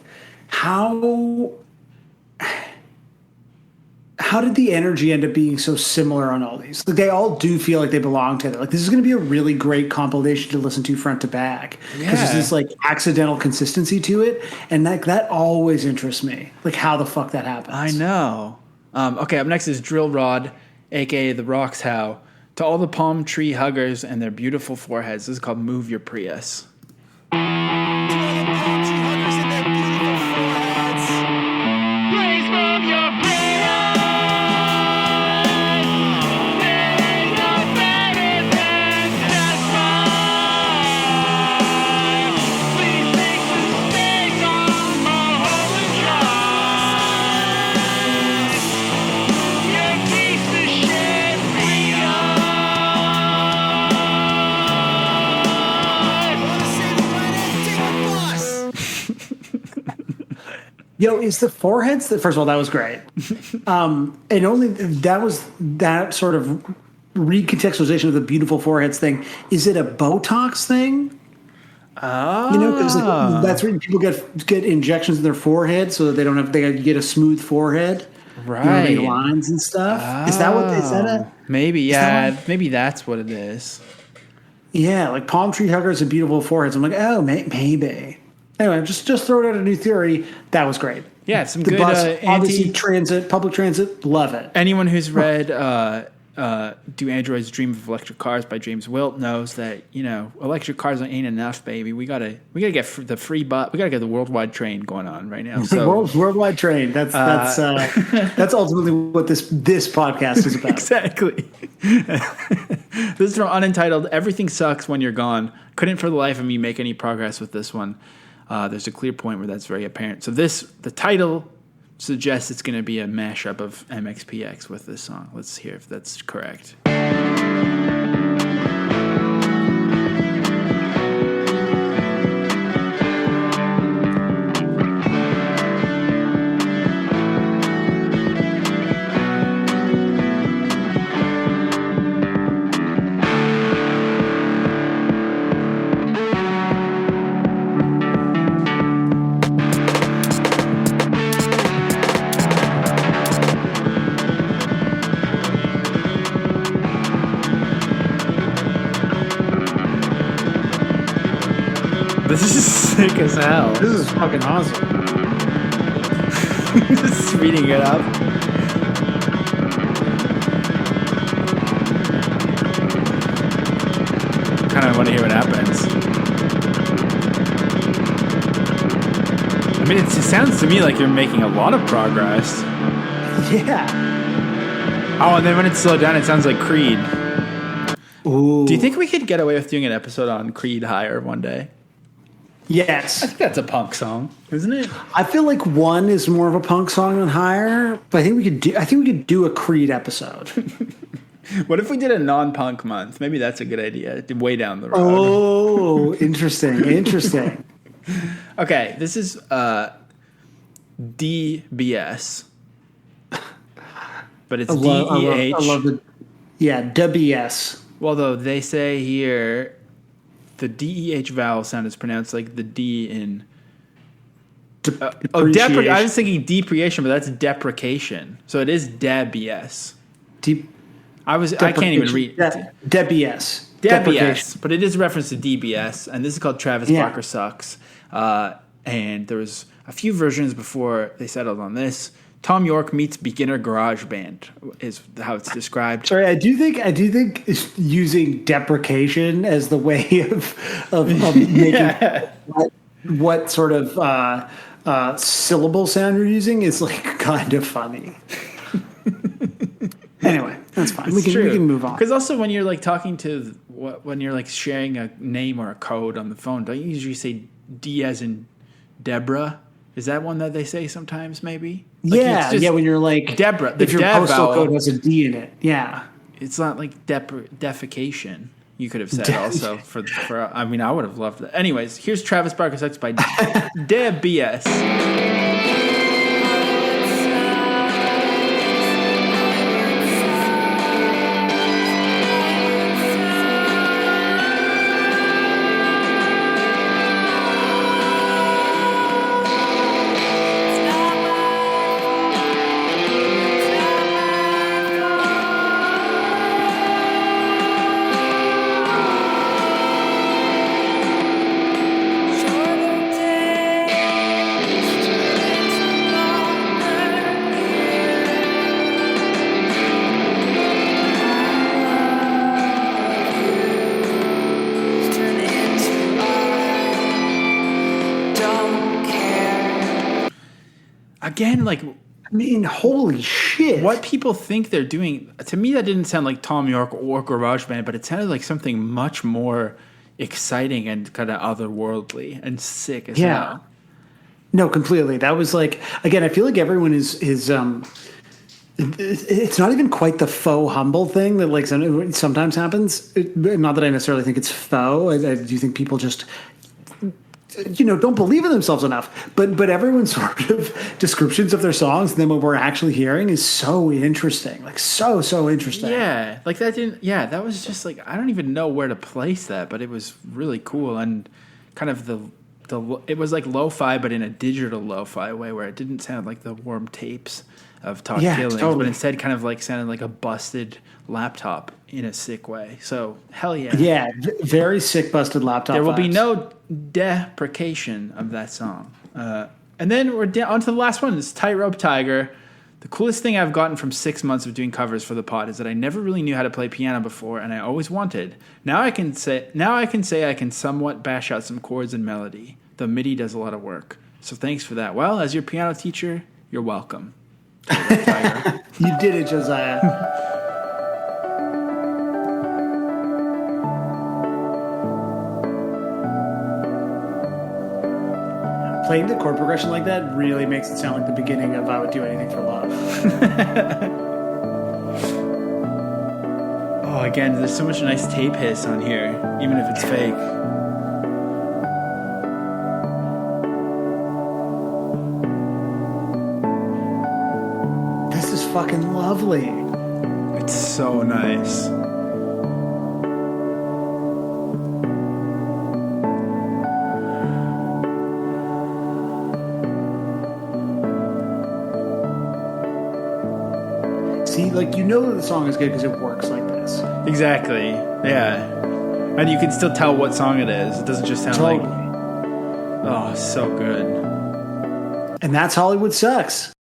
how did the energy end up being so similar on all these? Like they all do feel like they belong together. Like this is going to be a really great compilation to listen to front to back because there's this like accidental consistency to it, and that always interests me. Like how the fuck that happens. I know. Okay, up next is Drill Rod, aka The Rocks How. To all the palm tree huggers and their beautiful foreheads. This is called Move Your Prius. Yo, is the foreheads that first of all that was great, and only that was that sort of recontextualization of the beautiful foreheads thing. Is it a Botox thing? Oh, because that's where people get injections in their forehead so that they get a smooth forehead, right? Lines and stuff. Is that what? Is that a maybe? Yeah, maybe that's what it is. Yeah, like palm tree huggers and beautiful foreheads. I'm like, oh, maybe. Anyway, just throwing out a new theory. That was great. Yeah, some the good bus, obviously public transit, love it. Anyone who's read "Do Androids Dream of Electric Cars" by James Wilt knows that electric cars ain't enough, baby. We gotta get the free bus. We gotta get the worldwide train going on right now. So worldwide train. That's ultimately what this podcast is about. Exactly. This is from Unentitled. Everything sucks when you're gone. Couldn't for the life of me make any progress with this one. There's a clear point where that's very apparent. So the title suggests it's going to be a mashup of MXPX with this song. Let's hear if that's correct. This is sick as hell. This is fucking awesome. Just speeding it up. Kind of want to hear what happens. I mean, it sounds to me like you're making a lot of progress. Yeah. Oh, and then when it's slowed down, it sounds like Creed. Ooh. Do you think we could get away with doing an episode on Creed Higher one day? Yes. I think that's a punk song, isn't it? I feel like one is more of a punk song than Higher, but I think we could do a Creed episode. What if we did a non-punk month? Maybe that's a good idea. Way down the road. Oh, interesting. Interesting. Okay, this is DBS. But it's DEH. I love it. Yeah, WS. Well, though, they say here the DEH vowel sound is pronounced like the D in... I was thinking depreciation, but that's deprecation. So it is DBS. I can't even read. DBS. DBS, but it is a reference to DBS, and this is called Travis Barker Sucks. And there was a few versions before they settled on this. Tom York meets beginner garage band is how it's described. Sorry, I do think using deprecation as the way of making what sort of syllable sound you're using is like kind of funny. Anyway, that's fine. We can move on. Because also when you're like talking to when you're like sharing a name or a code on the phone, don't you usually say D as in Deborah? Is that one that they say sometimes? Maybe. Like when you're like Deborah, if your postal code has a D in it, it's not like defecation. You could have said also for. I mean, I would have loved that. Anyways, here's Travis Barker Sucks by DBS. Again, like, I mean, holy shit. What people think they're doing, to me, that didn't sound like Tom York or Garage Band, but it sounded like something much more exciting and kind of otherworldly and sick as hell. No, completely. That was like, again, I feel like everyone is it's not even quite the faux humble thing that like sometimes happens. Not that I necessarily think it's faux. I do think people just don't believe in themselves enough. But everyone's sort of descriptions of their songs and then what we're actually hearing is so interesting. Like so interesting. Yeah. Like that that was just like, I don't even know where to place that, but it was really cool and kind of it was like lo-fi, but in a digital lo-fi way where it didn't sound like the warm tapes of Todd Killings, totally. But instead kind of like sounded like a busted laptop in a sick way. So hell yeah. Yeah, very sick busted laptop. There will be vibes. no deprecation of that song. And then we're on to the last one. This Tightrope Tiger. The coolest thing I've gotten from 6 months of doing covers for the pod is that I never really knew how to play piano before, and I always wanted. Now I can say I can somewhat bash out some chords and melody. The MIDI does a lot of work. So thanks for that. Well, as your piano teacher, you're welcome. You did it, Josiah. Playing the chord progression like that really makes it sound like the beginning of I Would Do Anything for Love. Oh, again, there's so much nice tape hiss on here, even if it's fake. This is fucking lovely. It's so nice. See, like, you know that the song is good because it works like this. Exactly. Yeah. And you can still tell what song it is. It doesn't just sound like... Oh, so good. And that's Hollywood Sucks.